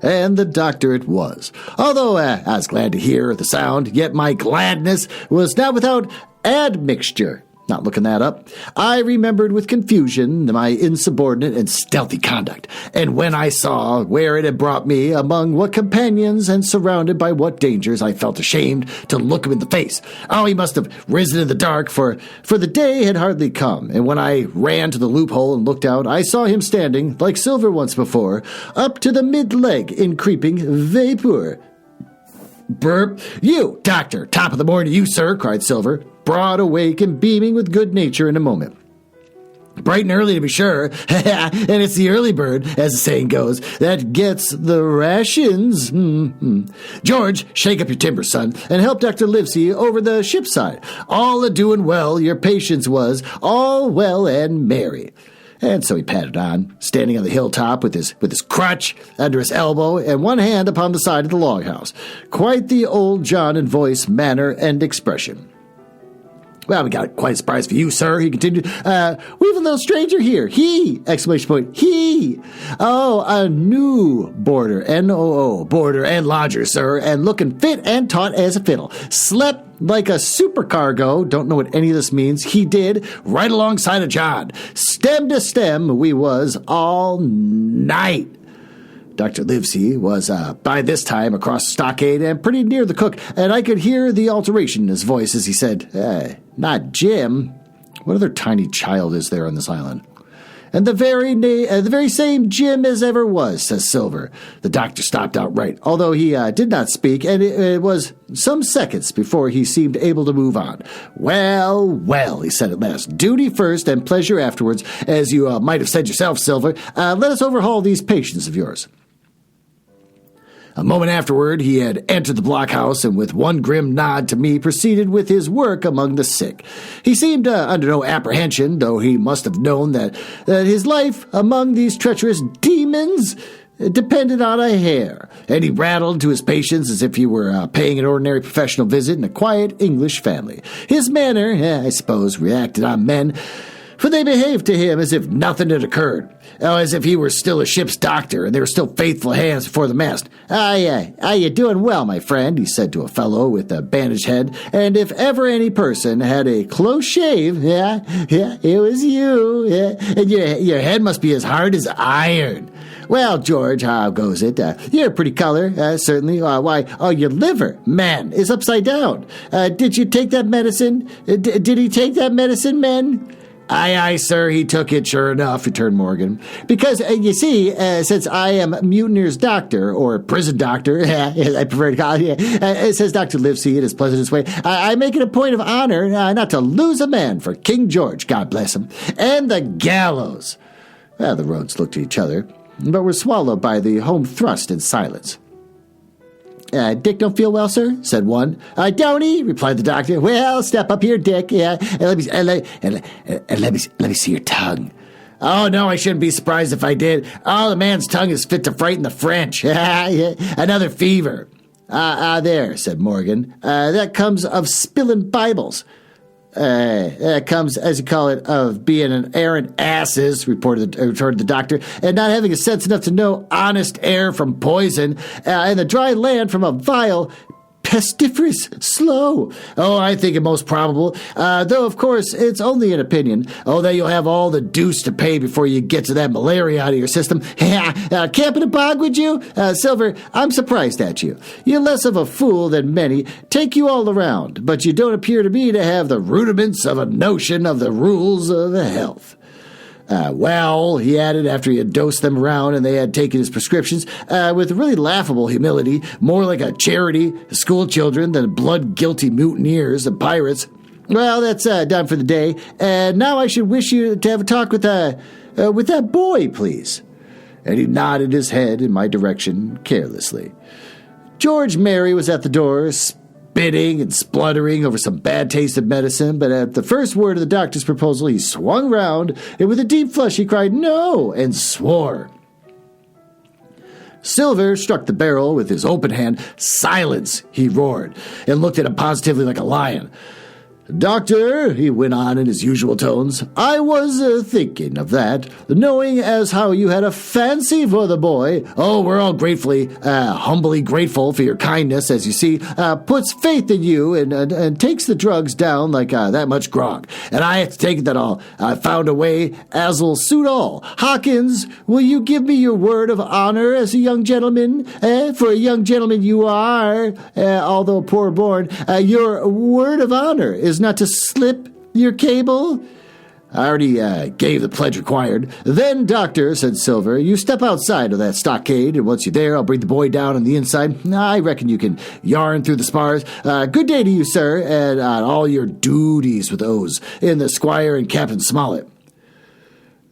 And the doctor it was. Although I was glad to hear the sound, yet my gladness was not without admixture. Not looking that up. I remembered with confusion my insubordinate and stealthy conduct, and when I saw where it had brought me, among what companions and surrounded by what dangers, I felt ashamed to look him in the face. Oh, he must have risen in the dark, for the day had hardly come, and when I ran to the loophole and looked out, I saw him standing, like Silver once before, up to the mid-leg in creeping vapor. Burp. You, doctor, top of the morning, you, sir, cried Silver, broad awake and beaming with good nature in a moment. Bright and early, to be sure, and it's the early bird, as the saying goes, that gets the rations. George, shake up your timber, son, and help Dr. Livesey over the ship's side. All a-doing well, your patience was, all well and merry. And so he padded on, standing on the hilltop with his crutch under his elbow and one hand upon the side of the log house. Quite the old John in voice, manner, and expression. Well, we got quite a surprise for you, sir, he continued. We have a little stranger here. He! Exclamation point. He! Oh, a new boarder, N-O-O, boarder and lodger, sir, and looking fit and taut as a fiddle. Slept like a supercargo, don't know what any of this means, he did, right alongside of John. Stem to stem we was all night. Dr. Livesey was by this time across the stockade and pretty near the cook, and I could hear the alteration in his voice as he said, not Jim. What other tiny child is there on this island? And the very same Jim as ever was, says Silver. The doctor stopped outright, although he did not speak, and it was some seconds before he seemed able to move on. Well, well, he said at last, duty first and pleasure afterwards, as you might have said yourself, Silver. Let us overhaul these patients of yours. A moment afterward, he had entered the blockhouse and with one grim nod to me proceeded with his work among the sick. He seemed under no apprehension, though he must have known that his life among these treacherous demons depended on a hair, and he rattled to his patients as if he were paying an ordinary professional visit in a quiet English family. His manner, I suppose, reacted on men, for they behaved to him as if nothing had occurred, as if he were still a ship's doctor and they were still faithful hands before the mast. You doing well, my friend, he said to a fellow with a bandaged head, and if ever any person had a close shave, it was you, and your head must be as hard as iron. Well, George, how goes it? You're a pretty color, certainly. Your liver, man, is upside down. Did you take that medicine? Did he take that medicine, men? Aye, sir, he took it, sure enough, returned Morgan. Because, you see, since I am mutineer's doctor, or prison doctor, I prefer to call it, says Dr. Livesey in his pleasantest way, I make it a point of honor not to lose a man for King George, God bless him, and the gallows. Well, the roads looked at each other, but were swallowed by the home thrust in silence. Dick don't feel well, sir? Said one. Don't he? Replied the doctor. Well, step up here, Dick. Yeah, and let me see your tongue. Oh, no, I shouldn't be surprised if I did. Oh, the man's tongue is fit to frighten the French. Another fever. There, said Morgan. That comes of spilling Bibles. That comes, as you call it, of being an errant asses, retorted the doctor, and not having a sense enough to know honest air from poison, and the dry land from a vile, pestiferous slough. Oh, I think it most probable, though, of course, it's only an opinion. Oh, that you'll have all the deuce to pay before you get to that malaria out of your system. Camp in a bog, would you? Silver, I'm surprised at you. You're less of a fool than many. Take you all around, but you don't appear to me to have the rudiments of a notion of the rules of health. Well, he added after he had dosed them around and they had taken his prescriptions, with really laughable humility, more like a charity to school children than blood-guilty mutineers and pirates. Well, that's done for the day, and now I should wish you to have a talk with that boy, please. And he nodded his head in my direction carelessly. George Mary was at the door, spitting and spluttering over some bad taste of medicine, but at the first word of the doctor's proposal, he swung round, and with a deep flush he cried, "No!" and swore. Silver struck the barrel with his open hand. "Silence!" he roared, and looked at him positively like a lion. "Doctor," he went on in his usual tones, "I was thinking of that, knowing as how you had a fancy for the boy. Oh, we're all humbly grateful for your kindness, as you see, puts faith in you and takes the drugs down like that much grog. And I have to take it that I found a way as'll suit all. Hawkins, will you give me your word of honor as a young gentleman? For a young gentleman you are, although poor born, your word of honor is not to slip your cable?" "I already gave the pledge required." "Then, doctor," said Silver, "you step outside of that stockade, and once you're there, I'll bring the boy down on the inside. I reckon you can yarn through the spars. Good day to you, sir, and on all your duties with those in the Squire and Captain Smollett."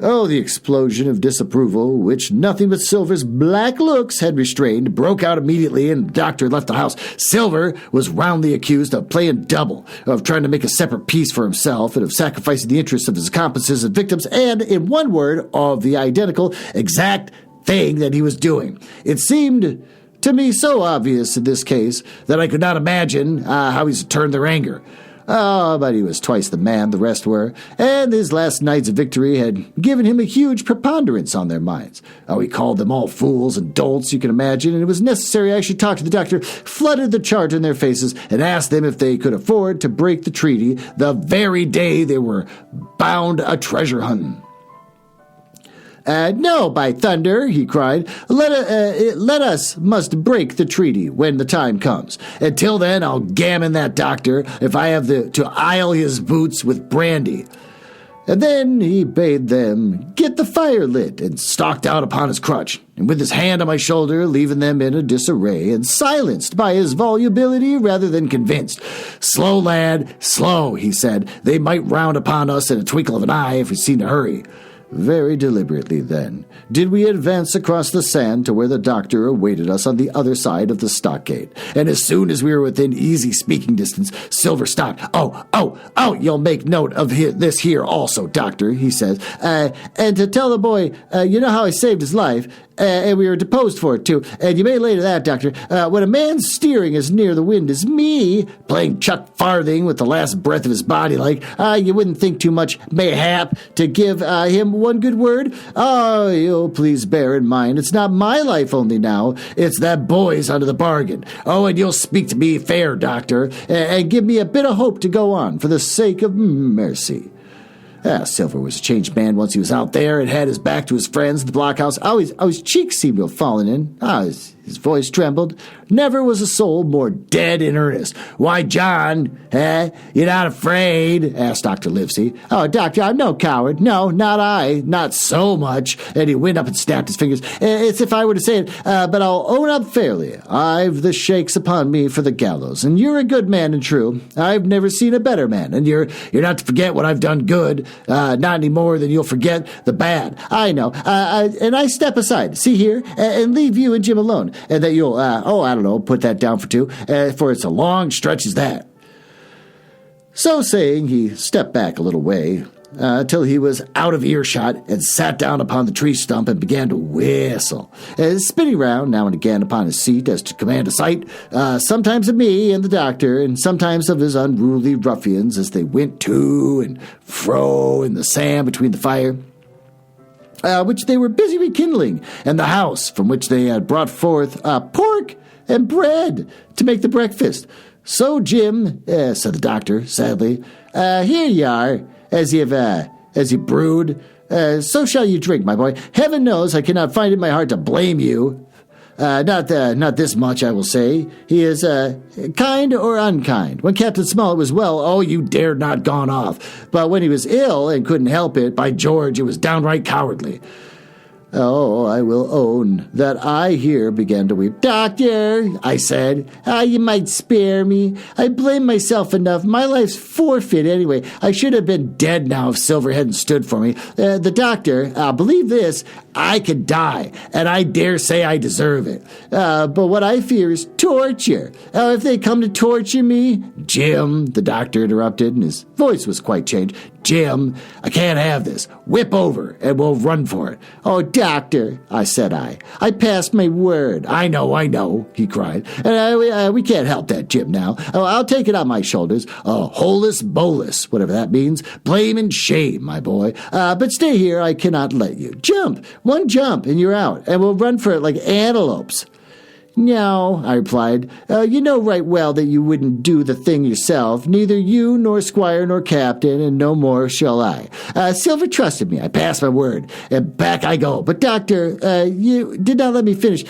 Oh, the explosion of disapproval, which nothing but Silver's black looks had restrained, broke out immediately, and the doctor left the house. Silver was roundly accused of playing double, of trying to make a separate piece for himself, and of sacrificing the interests of his accomplices and victims, and, in one word, of the identical, exact thing that he was doing. It seemed to me so obvious in this case that I could not imagine how he's turned their anger. Oh, but he was twice the man the rest were, and his last night's victory had given him a huge preponderance on their minds. Oh, he called them all fools and dolts, you can imagine, and it was necessary I should talk to the doctor, flooded the chart in their faces, and asked them if they could afford to break the treaty the very day they were bound a treasure hunting. "No, by thunder," he cried. Let us must break the treaty when the time comes. Until then, I'll gammon that doctor if I have to ile his boots with brandy." And then he bade them get the fire lit, and stalked out upon his crutch, and with his hand on my shoulder, leaving them in a disarray, and silenced by his volubility rather than convinced. "Slow, lad, slow," he said. "They might round upon us in a twinkle of an eye if we seemed to hurry." Very deliberately, then, did we advance across the sand to where the doctor awaited us on the other side of the stockade. And as soon as we were within easy speaking distance, Silver stopped. Oh, you'll make note of this here also, doctor," he says. "And to tell the boy, you know how I saved his life, and we were deposed for it, too. And you may lay to that, doctor. When a man's steering as near the wind as me, playing Chuck Farthing with the last breath of his body like, you wouldn't think too much, mayhap, to give him one good word. Oh, you'll please bear in mind, it's not my life only now, it's that boy's under the bargain. Oh, and you'll speak to me fair, doctor, and give me a bit of hope to go on, for the sake of mercy." Silver was a changed man once he was out there and had his back to his friends at the blockhouse. His cheeks seemed to have fallen in. His voice trembled. Never was a soul more dead in earnest. "Why, John, you're not afraid?" asked Dr. Livesey. "Oh, doctor, I'm no coward. No, not I. Not so much." And he went up and snapped his fingers. "It's if I were to say it, but I'll own up fairly. I've the shakes upon me for the gallows, and you're a good man and true. I've never seen a better man, and you're not to forget what I've done good, not any more than you'll forget the bad. I know. And I step aside, see here, and leave you and Jim alone. And that you'll, I don't know, put that down for two, for it's a long stretch as that." So saying, he stepped back a little way, till he was out of earshot, and sat down upon the tree stump and began to whistle, spinning round now and again upon his seat as to command a sight, sometimes of me and the doctor, and sometimes of his unruly ruffians as they went to and fro in the sand between the fire, which they were busy rekindling, and the house from which they had brought forth pork and bread to make the breakfast. "So, Jim," said the doctor, sadly, "here you are, as you brewed. So shall you drink, my boy. Heaven knows I cannot find in my heart to blame you. Not this much, I will say. He is kind or unkind. When Captain Smollett was well, you dared not gone off. But when he was ill and couldn't help it, by George, it was downright cowardly." Oh, I will own that I here began to weep. "Doctor," I said, "you might spare me. I blame myself enough. My life's forfeit anyway. I should have been dead now if Silver hadn't stood for me. The doctor, believe this, I could die, and I dare say I deserve it. But what I fear is torture. If they come to torture me, Jim, the doctor interrupted, and his voice was quite changed. Jim, I can't have this. Whip over, and we'll run for it. Oh, doctor, said I passed my word. I know, he cried. And we can't help that, Jim, now. I'll take it on my shoulders. Holus bolus, whatever that means. Blame and shame, my boy. But stay here, I cannot let you. Jump, one jump, and you're out, and we'll run for it like antelopes. No, I replied. You know right well that you wouldn't do the thing yourself, neither you nor squire nor captain, and no more shall I. Silver trusted me. I passed my word, and back I go. But, doctor, you did not let me finish.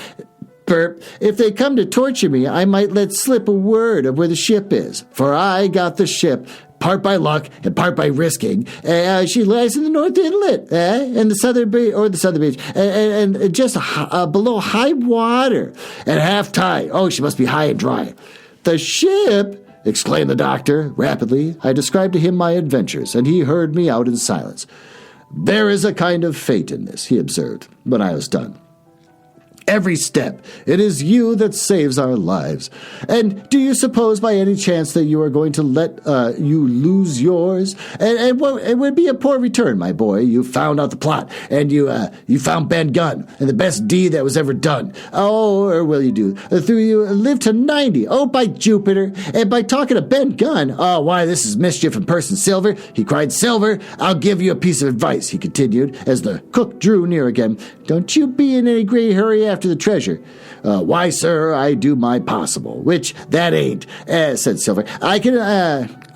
Burp, if they come to torture me, I might let slip a word of where the ship is, for I got the ship, part by luck and part by risking. She lies in the North Inlet, and the southern beach, and just below high water, at half tide. Oh, she must be high and dry. The ship, exclaimed the doctor rapidly. I described to him my adventures, and he heard me out in silence. There is a kind of fate in this, he observed, when I was done. Every step, it is you that saves our lives. And do you suppose by any chance that you are going to let you lose yours? And it would be a poor return, my boy. You found out the plot, and you found Ben Gunn, and the best deed that was ever done. Oh, or will you do? Through you live to 90. Oh, by Jupiter. And by talking to Ben Gunn, oh, why, this is mischief in person, Silver. He cried, Silver, I'll give you a piece of advice, he continued, as the cook drew near again. Don't you be in any great hurry after the treasure. Why, sir, I do my possible, which that ain't, said Silver. I can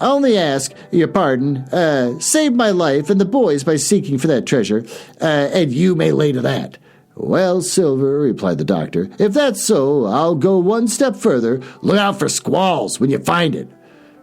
only ask your pardon, save my life and the boys by seeking for that treasure, and you may lay to that. Well, Silver, replied the doctor, if that's so, I'll go one step further. Look out for squalls when you find it.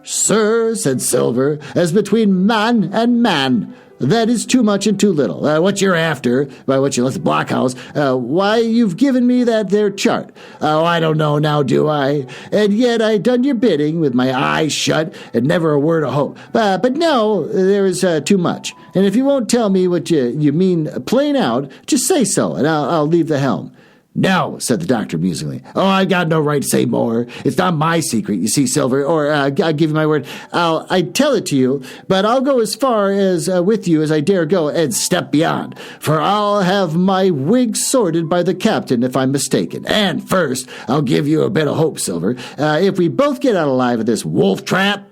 Sir, said Silver, as between man and man, that is too much and too little. What you're after, by what you left the blockhouse, why, you've given me that there chart. Oh, I don't know now, do I? And yet I done your bidding with my eyes shut and never a word of hope. But no, there is too much. And if you won't tell me what you mean plain out, just say so, and I'll leave the helm. No, said the doctor musingly. Oh, I got no right to say more. It's not my secret, you see, Silver, or I'll give you my word. I'd tell it to you, but I'll go as far as with you as I dare go and step beyond, for I'll have my wig sorted by the captain if I'm mistaken. And first, I'll give you a bit of hope, Silver. If we both get out alive of this wolf trap,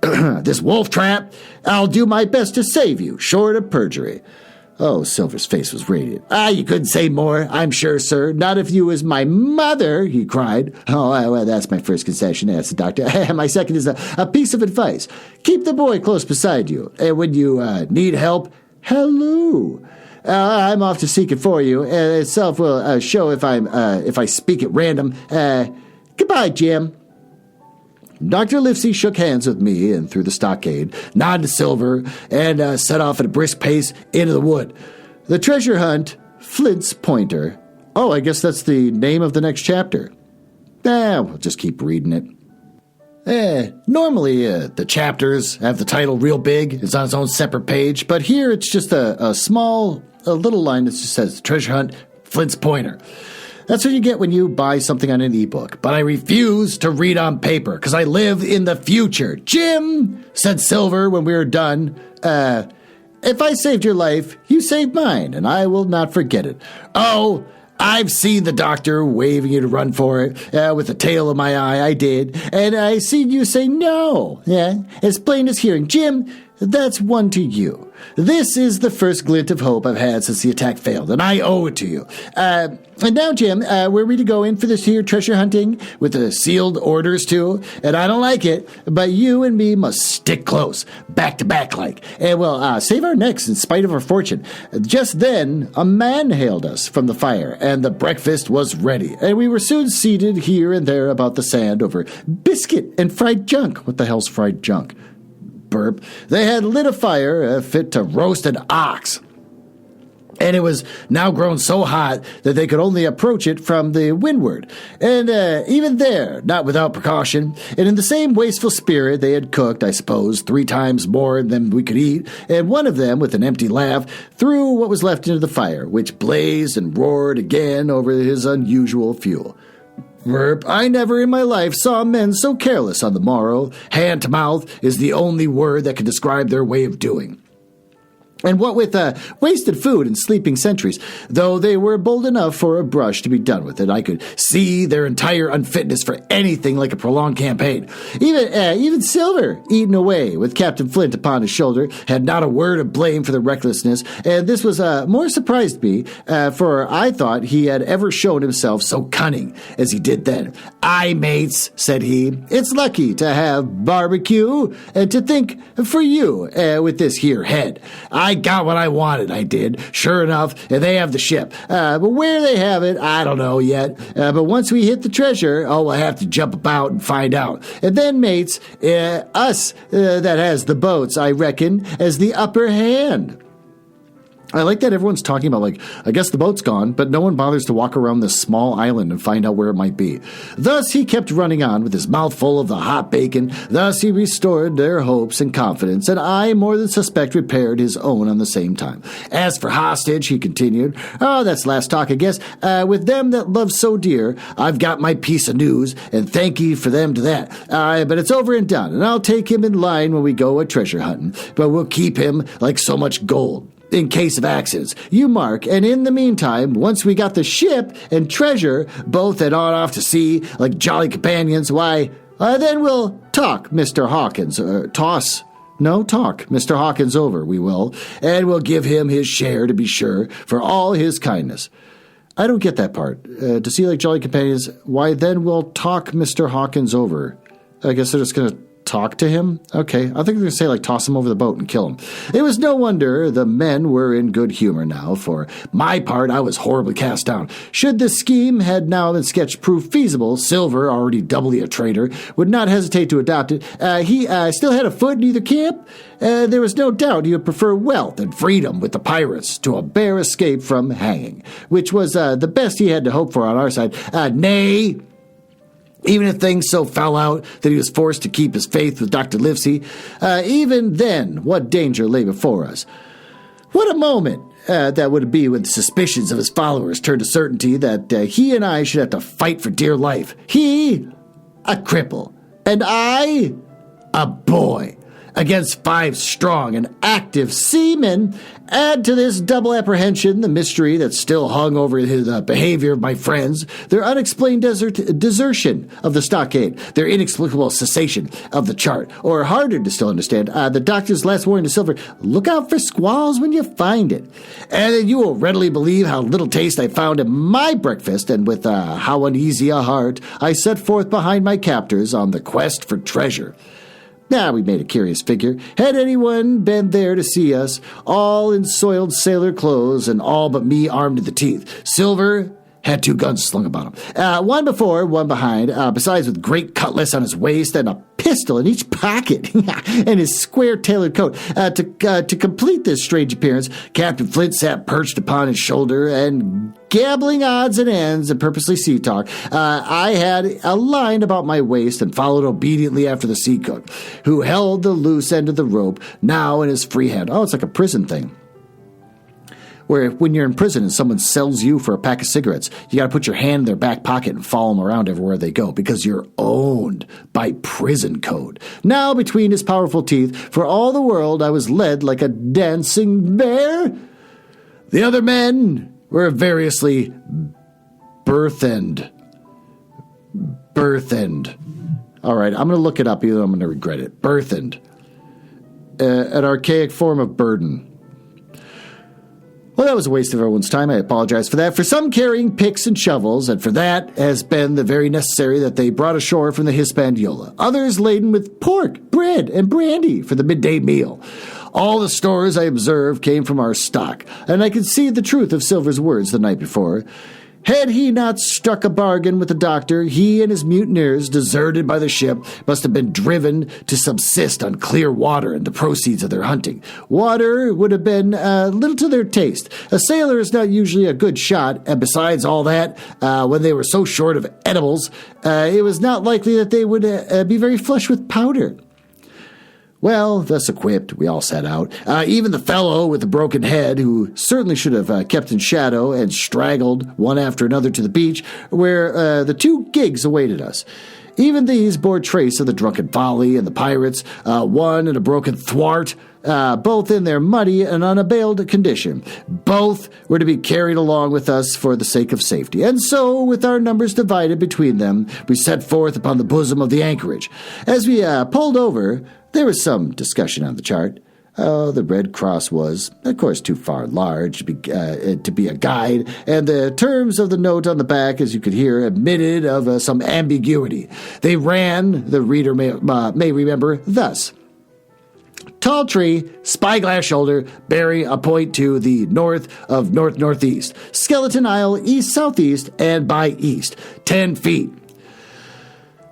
I'll do my best to save you, short of perjury. Oh, Silver's face was radiant. You couldn't say more, I'm sure, sir. Not if you was my mother, he cried. Oh, well, that's my first concession, asked the doctor. My second is a piece of advice. Keep the boy close beside you. And when you need help, halloo. I'm off to seek it for you, and itself will show if I speak at random. Goodbye, Jim. Dr. Livesey shook hands with me and through the stockade, nodded to Silver, and set off at a brisk pace into the wood. The treasure hunt, Flint's Pointer. Oh, I guess that's the name of the next chapter. We'll just keep reading it. Normally, the chapters have the title real big. It's on its own separate page, but here it's just a little line that just says, Treasure Hunt, Flint's Pointer. That's what you get when you buy something on an ebook. But I refuse to read on paper, because I live in the future. Jim, said Silver when we were done, if I saved your life, you saved mine, and I will not forget it. Oh, I've seen the doctor waving you to run for it, with the tail of my eye, I did. And I seen you say no, as plain as hearing. Jim, that's one to you. This is the first glint of hope I've had since the attack failed, and I owe it to you. And now, Jim, were we to go in for this here treasure hunting with the sealed orders, too? And I don't like it, but you and me must stick close, back to back like, and we'll save our necks in spite of our fortune. Just then, a man hailed us from the fire, and the breakfast was ready, and we were soon seated here and there about the sand over biscuit and fried junk. What the hell's fried junk? Burp. They had lit a fire fit to roast an ox. and it was now grown so hot that they could only approach it from the windward. And even there, not without precaution, and in the same wasteful spirit, they had cooked, I suppose, 3 times more than we could eat, and one of them, with an empty laugh, threw what was left into the fire, which blazed and roared again over his unusual fuel. Merp, I never in my life saw men so careless on the morrow. Hand to mouth is the only word that can describe their way of doing. And what with wasted food and sleeping sentries, though they were bold enough for a brush to be done with it, I could see their entire unfitness for anything like a prolonged campaign. Even Silver, eaten away with Captain Flint upon his shoulder, had not a word of blame for the recklessness, and this was more surprised me, for I thought he had ever shown himself so cunning as he did then. "Aye, mates," said he, "it's lucky to have barbecue, and to think for you with this here head. I got what I wanted, I did. Sure enough, they have the ship. But where they have it, I don't know yet. But once we hit the treasure, we'll have to jump about and find out. And then, mates, us that has the boats, I reckon, as the upper hand." I like that everyone's talking about, like, I guess the boat's gone, but no one bothers to walk around this small island and find out where it might be. Thus he kept running on with his mouth full of the hot bacon. Thus he restored their hopes and confidence, and I more than suspect repaired his own on the same time. "As for hostage," he continued, "oh, that's last talk, I guess. With them that love so dear, I've got my piece of news, and thank ye for them to that. But it's over and done, and I'll take him in line when we go a treasure hunting. But we'll keep him like so much gold, in case of accidents. You mark, and in the meantime, once we got the ship and treasure both and on off to sea like jolly companions, why, then we'll talk Mr. Hawkins, talk Mr. Hawkins over, we will, and we'll give him his share, to be sure, for all his kindness." I don't get that part. To see like jolly companions, why then we'll talk Mr. Hawkins over. I guess they're just going to talk to him? Okay, I think they're going to say, like, toss him over the boat and kill him. It was no wonder the men were in good humor now. For my part, I was horribly cast down. Should the scheme had now been sketched prove feasible, Silver, already doubly a traitor, would not hesitate to adopt it. He still had a foot in either camp. There was no doubt he would prefer wealth and freedom with the pirates to a bare escape from hanging, which was the best he had to hope for on our side. Nay, even if things so fell out that he was forced to keep his faith with Dr. Livesey, even then, what danger lay before us? What a moment that would be when suspicions of his followers turned to certainty that he and I should have to fight for dear life. He, a cripple, and I, a boy, against 5 strong and active seamen. Add to this double apprehension the mystery that still hung over his behavior of my friends, their unexplained desertion of the stockade, their inexplicable cessation of the chart, or harder to still understand, the doctor's last warning to Silver, "Look out for squalls when you find it." And then you will readily believe how little taste I found in my breakfast, and with how uneasy a heart I set forth behind my captors on the quest for treasure. We made a curious figure. Had anyone been there to see us, all in soiled sailor clothes and all but me armed to the teeth. Silver had 2 guns slung about him. One before, one behind, besides with great cutlass on his waist and a pistol in each pocket, and his square-tailored coat. To complete this strange appearance, Captain Flint sat perched upon his shoulder and gabbling odds and ends and purposely sea talk. I had a line about my waist and followed obediently after the sea cook, who held the loose end of the rope now in his free hand. Oh, it's like a prison thing, where when you're in prison and someone sells you for a pack of cigarettes, you got to put your hand in their back pocket and follow them around everywhere they go because you're owned by prison code. Now, between his powerful teeth, for all the world I was led like a dancing bear. The other men were variously burthened. All right, I'm going to look it up, even though I'm going to regret it. Burthened. An archaic form of burden. Well, that was a waste of everyone's time. I apologize for that. For some carrying picks and shovels, and for that has been the very necessary that they brought ashore from the Hispaniola. Others laden with pork, bread, and brandy for the midday meal. All the stores I observed came from our stock, and I could see the truth of Silver's words the night before. Had he not struck a bargain with the doctor, he and his mutineers, deserted by the ship, must have been driven to subsist on clear water and the proceeds of their hunting. Water would have been little to their taste. A sailor is not usually a good shot, and besides all that, when they were so short of edibles, it was not likely that they would be very flush with powder. Well, thus equipped, we all set out. Even the fellow with the broken head, who certainly should have kept in shadow and straggled one after another to the beach, where the 2 gigs awaited us. Even these bore trace of the drunken folly and the pirates, one in a broken thwart, both in their muddy and unabailed condition. Both were to be carried along with us for the sake of safety. And so, with our numbers divided between them, we set forth upon the bosom of the anchorage. As we pulled over, there was some discussion on the chart. The Red Cross was, of course, too far large to be a guide, and the terms of the note on the back, as you could hear, admitted of some ambiguity. They ran, the reader may remember, thus: Tall tree, spyglass shoulder, bearing a point to the north of north-northeast. Skeleton Isle east-southeast and by east. 10 feet.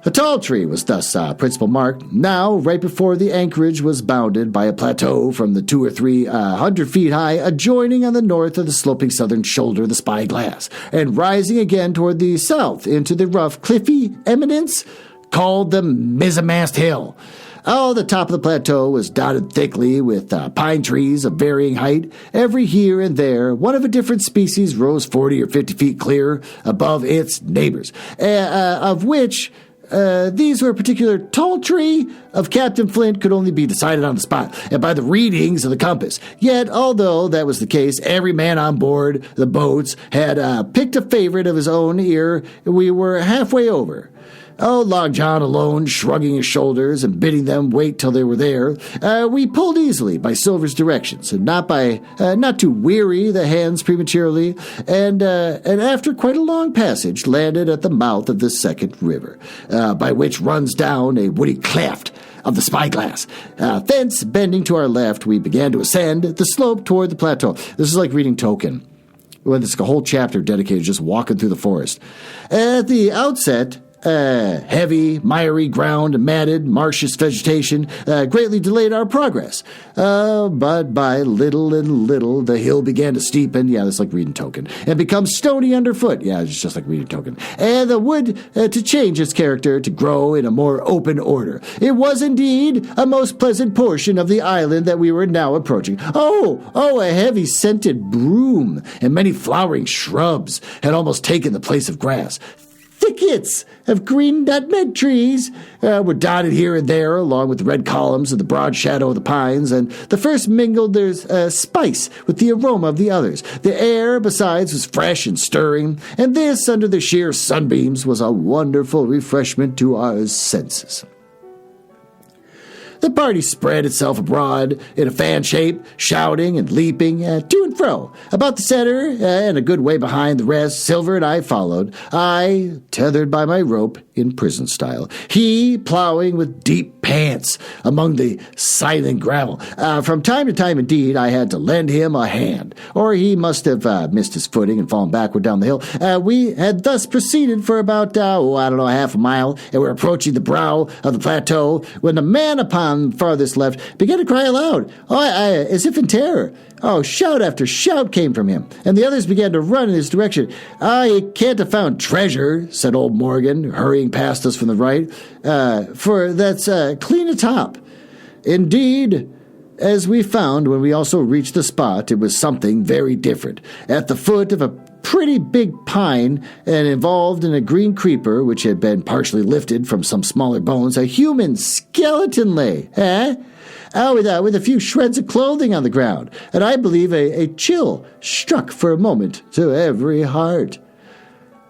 A tall tree was thus principal mark. Now, right before the anchorage was bounded by a plateau from the 200 or 300 feet high, adjoining on the north of the sloping southern shoulder of the spyglass, and rising again toward the south into the rough, cliffy eminence called the Mizzenmast Hill. The top of the plateau was dotted thickly with pine trees of varying height. Every here and there, one of a different species rose 40 or 50 feet clear above its neighbors, of which these were a particular tall tree of Captain Flint could only be decided on the spot and by the readings of the compass. Yet, although that was the case, every man on board the boats had picked a favorite of his own ere we were halfway over. Long John alone, shrugging his shoulders and bidding them wait till they were there, we pulled easily by Silver's directions, and not to weary the hands prematurely, and after quite a long passage, landed at the mouth of the second river, by which runs down a woody cleft of the spyglass. Thence, bending to our left, we began to ascend the slope toward the plateau. This is like reading Tolkien. Well, it's a whole chapter dedicated to just walking through the forest. At the outset, heavy, miry ground, matted, marshes vegetation greatly delayed our progress. But by little and little, the hill began to steepen. Yeah, that's like reading Tolkien. And become stony underfoot. Yeah, it's just like reading Tolkien. And the wood to change its character, to grow in a more open order. It was indeed a most pleasant portion of the island that we were now approaching. A heavy scented broom and many flowering shrubs had almost taken the place of grass. Thickets of green nutmeg trees were dotted here and there along with the red columns of the broad shadow of the pines, and the first mingled their spice with the aroma of the others. The air, besides, was fresh and stirring, and this, under the sheer sunbeams, was a wonderful refreshment to our senses. The party spread itself abroad in a fan shape, shouting and leaping to and fro. About the center, and a good way behind the rest, Silver and I followed, I tethered by my rope in prison style, he plowing with deep pants among the silent gravel. From time to time, indeed, I had to lend him a hand, or he must have missed his footing and fallen backward down the hill. We had thus proceeded for about, half a mile, and were approaching the brow of the plateau, when the man upon farthest left began to cry aloud, as if in terror. Shout after shout came from him, and the others began to run in his direction. "You can't have found treasure," said old Morgan, hurrying past us from the right, "for that's clean atop." Indeed, as we found when we also reached the spot, it was something very different. At the foot of a pretty big pine and involved in a green creeper, which had been partially lifted from some smaller bones, a human skeleton lay, with a few shreds of clothing on the ground, and I believe a chill struck for a moment to every heart.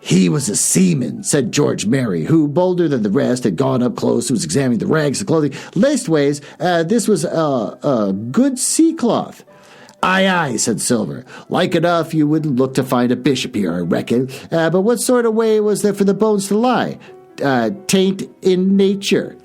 "He was a seaman," said George Merry, who, bolder than the rest, had gone up close and was examining the rags of clothing. "Leastways, this was a good sea cloth." Aye, said Silver. "Like enough you would look to find a bishop here, I reckon. But what sort of way was there for the bones to lie? Tain't in nature."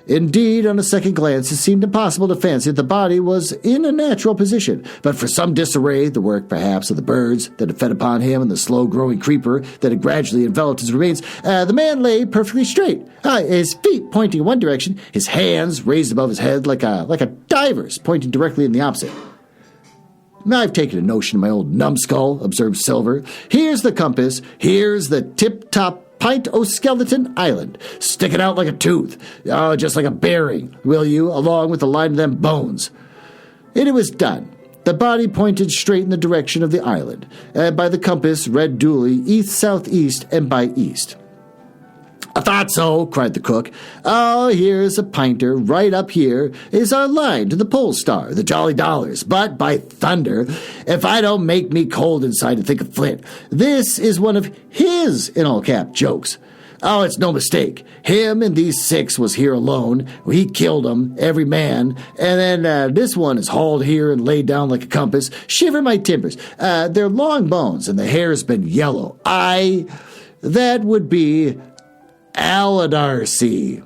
Indeed, on a second glance, it seemed impossible to fancy that the body was in a natural position, but for some disarray, the work perhaps of the birds that had fed upon him and the slow-growing creeper that had gradually enveloped his remains, the man lay perfectly straight, his feet pointing in one direction, his hands raised above his head like a diver's, pointing directly in the opposite. I've taken a notion of my old numbskull, observed Silver. Here's the compass, here's the tip-top pint o' skeleton island, sticking out like a tooth, just like a bearing, will you, along with the line of them bones. And it was done. The body pointed straight in the direction of the island, and by the compass read duly east-southeast and by east. I thought so, cried the cook. Oh, here's a pinter. Right up here is our line to the pole star, the Jolly Dollars. But, by thunder, if I don't make me cold inside to think of Flint, this is one of his, in all cap, jokes. Oh, it's no mistake. Him and these 6 was here alone. He killed 'em, every man. And then this one is hauled here and laid down like a compass. Shiver my timbers. They're long bones, and the hair's been yellow. That would be Aladarcy.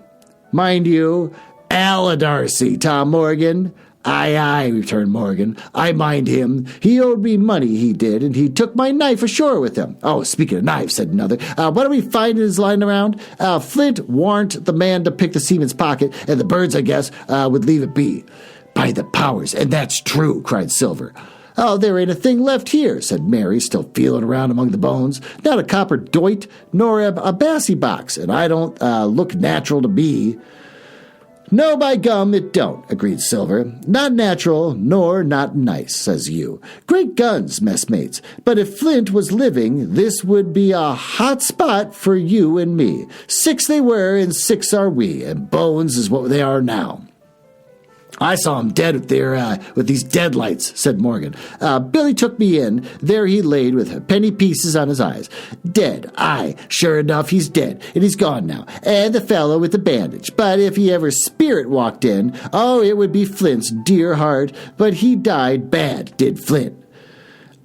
Mind you, Aladarcy, Tom Morgan. Aye, returned Morgan. I mind him. He owed me money, he did, and he took my knife ashore with him. Oh, speaking of knives, said another, what are we finding is lying around? Flint warned the man to pick the seaman's pocket, and the birds, I guess, would leave it be. By the powers, and that's true, cried Silver. Oh, there ain't a thing left here, said Mary, still feeling around among the bones. Not a copper doit, nor a bassy box, and I don't look natural to me. No, by gum, it don't, agreed Silver. Not natural, nor not nice, says you. Great guns, messmates, but if Flint was living, this would be a hot spot for you and me. 6 they were, and 6 are we, and bones is what they are now. I saw him dead there with these deadlights, said Morgan. Billy took me in. There he laid with penny pieces on his eyes. Dead. Aye, sure enough, he's dead, and he's gone now. And the fellow with the bandage. But if he ever spirit walked in, it would be Flint's dear heart. But he died bad, did Flint.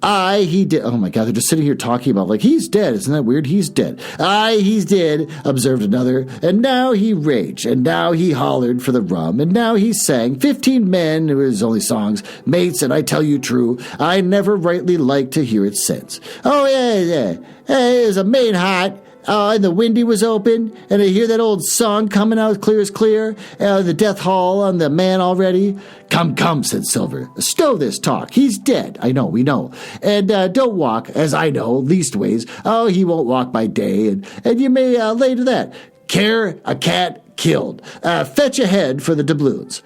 Aye, he did. Oh my God, they're just sitting here talking about, like, he's dead. Isn't that weird? He's dead. Aye, he's dead, observed another. And now he raged, and now he hollered for the rum, and now he sang 15 men, it was only songs, mates, and I tell you true, I never rightly liked to hear it since. Oh, yeah. Hey, it was a main hot. And the windy was open, and I hear that old song coming out clear as clear, the death hall on the man already. Come, said Silver. Stow this talk. He's dead. I know, we know. And don't walk, as I know, leastways. He won't walk by day, and you may lay to that. Care a cat killed. Fetch ahead for the doubloons.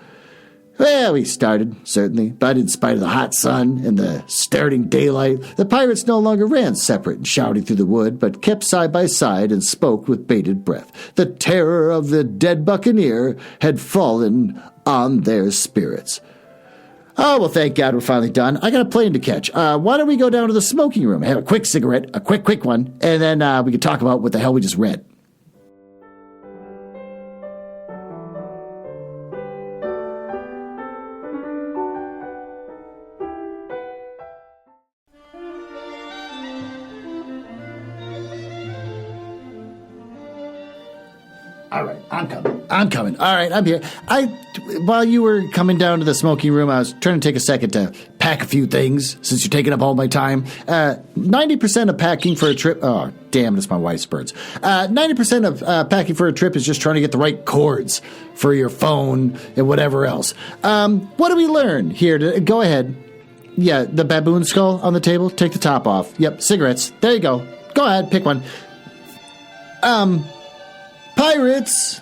Well, we started, certainly, but in spite of the hot sun and the starting daylight, the pirates no longer ran separate and shouting through the wood, but kept side by side and spoke with bated breath. The terror of the dead buccaneer had fallen on their spirits. Oh, well, thank God we're finally done. I got a plane to catch. Why don't we go down to the smoking room, have a quick cigarette, a quick one, and then we can talk about what the hell we just read. All right, I'm coming. All right, I'm here. While you were coming down to the smoking room, I was trying to take a second to pack a few things, since you're taking up all my time. 90% of packing for a trip... Oh, damn, it's my wife's birds. 90% of packing for a trip is just trying to get the right cords for your phone and whatever else. What do we learn here? Go ahead. Yeah, the baboon skull on the table. Take the top off. Yep, cigarettes. There you go. Go ahead, pick one. Pirates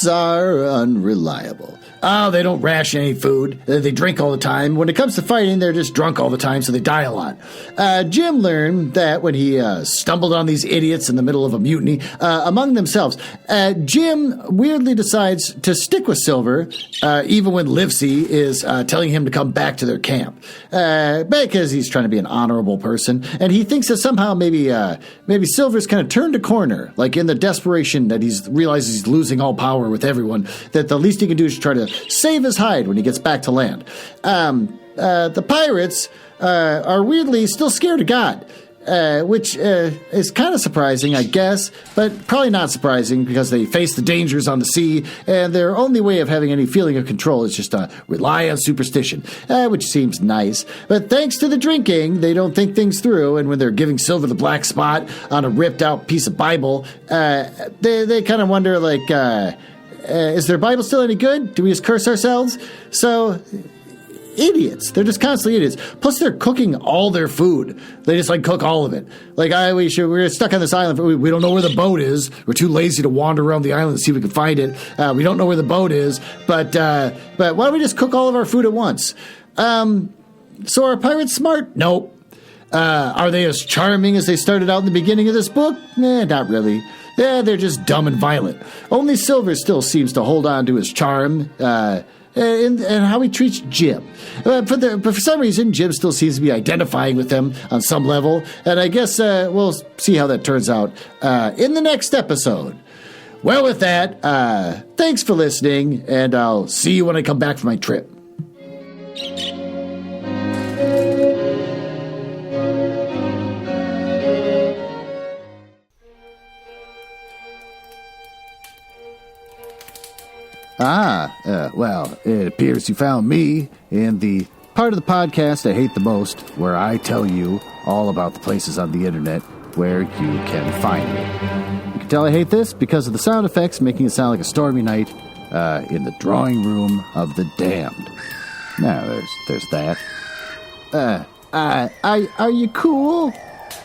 are unreliable. They don't ration any food. They drink all the time. When it comes to fighting, they're just drunk all the time, so they die a lot. Jim learned that when he stumbled on these idiots in the middle of a mutiny among themselves. Jim weirdly decides to stick with Silver, even when Livesey is telling him to come back to their camp. Because he's trying to be an honorable person, and he thinks that somehow maybe Silver's kind of turned a corner, like in the desperation that he realizes he's losing all power with everyone, that the least he can do is try to save his hide when he gets back to land. The pirates are weirdly still scared of God. which is kind of surprising, I guess, but probably not surprising because they face the dangers on the sea, and their only way of having any feeling of control is just to rely on superstition, which seems nice. But thanks to the drinking, they don't think things through, and when they're giving Silver the black spot on a ripped-out piece of Bible, they kind of wonder, like, is their Bible still any good? Do we just curse ourselves? So... idiots. They're just constantly idiots. Plus, they're cooking all their food. They just, like, cook all of it. Like, we're stuck on this island. We don't know where the boat is. We're too lazy to wander around the island and see if we can find it. We don't know where the boat is. But why don't we just cook all of our food at once? So are pirates smart? Nope. Are they as charming as they started out in the beginning of this book? Not really. Yeah, they're just dumb and violent. Only Silver still seems to hold on to his charm, and how he treats Jim. But for some reason, Jim still seems to be identifying with them on some level, and I guess we'll see how that turns out in the next episode. Well, with that, thanks for listening, and I'll see you when I come back from my trip. Well, it appears you found me in the part of the podcast I hate the most, where I tell you all about the places on the internet where you can find me. You can tell I hate this because of the sound effects making it sound like a stormy night in the drawing room of the damned. Now, there's that. Are you cool?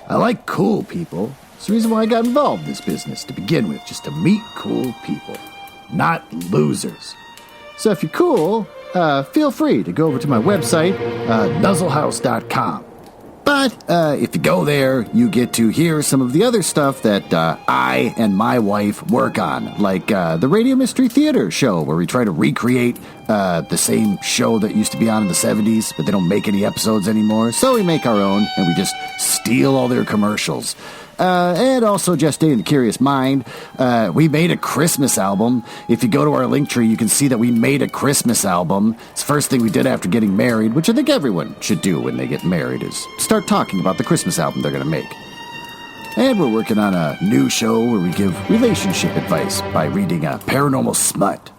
I like cool people. It's the reason why I got involved in this business to begin with, just to meet cool people. Not losers. So if you're cool, feel free to go over to my website, nuzzlehouse.com. But if you go there, you get to hear some of the other stuff that I and my wife work on, like the Radio Mystery Theater show, where we try to recreate the same show that used to be on in the 70s, but they don't make any episodes anymore. So we make our own, and we just steal all their commercials. And also Just Stay in the Curious Mind. We made a Christmas album. If you go to our link tree, you can see that we made a Christmas album. It's the first thing we did after getting married, which I think everyone should do when they get married, is start talking about the Christmas album they're going to make. And we're working on a new show where we give relationship advice by reading paranormal smut.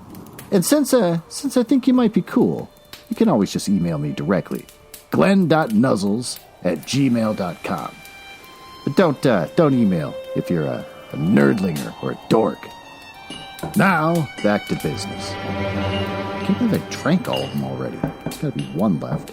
And since I think you might be cool, you can always just email me directly. glenn.nuzzles@gmail.com. But don't email if you're a nerdlinger or a dork. Now, back to business. I can't believe I drank all of them already. There's got to be one left.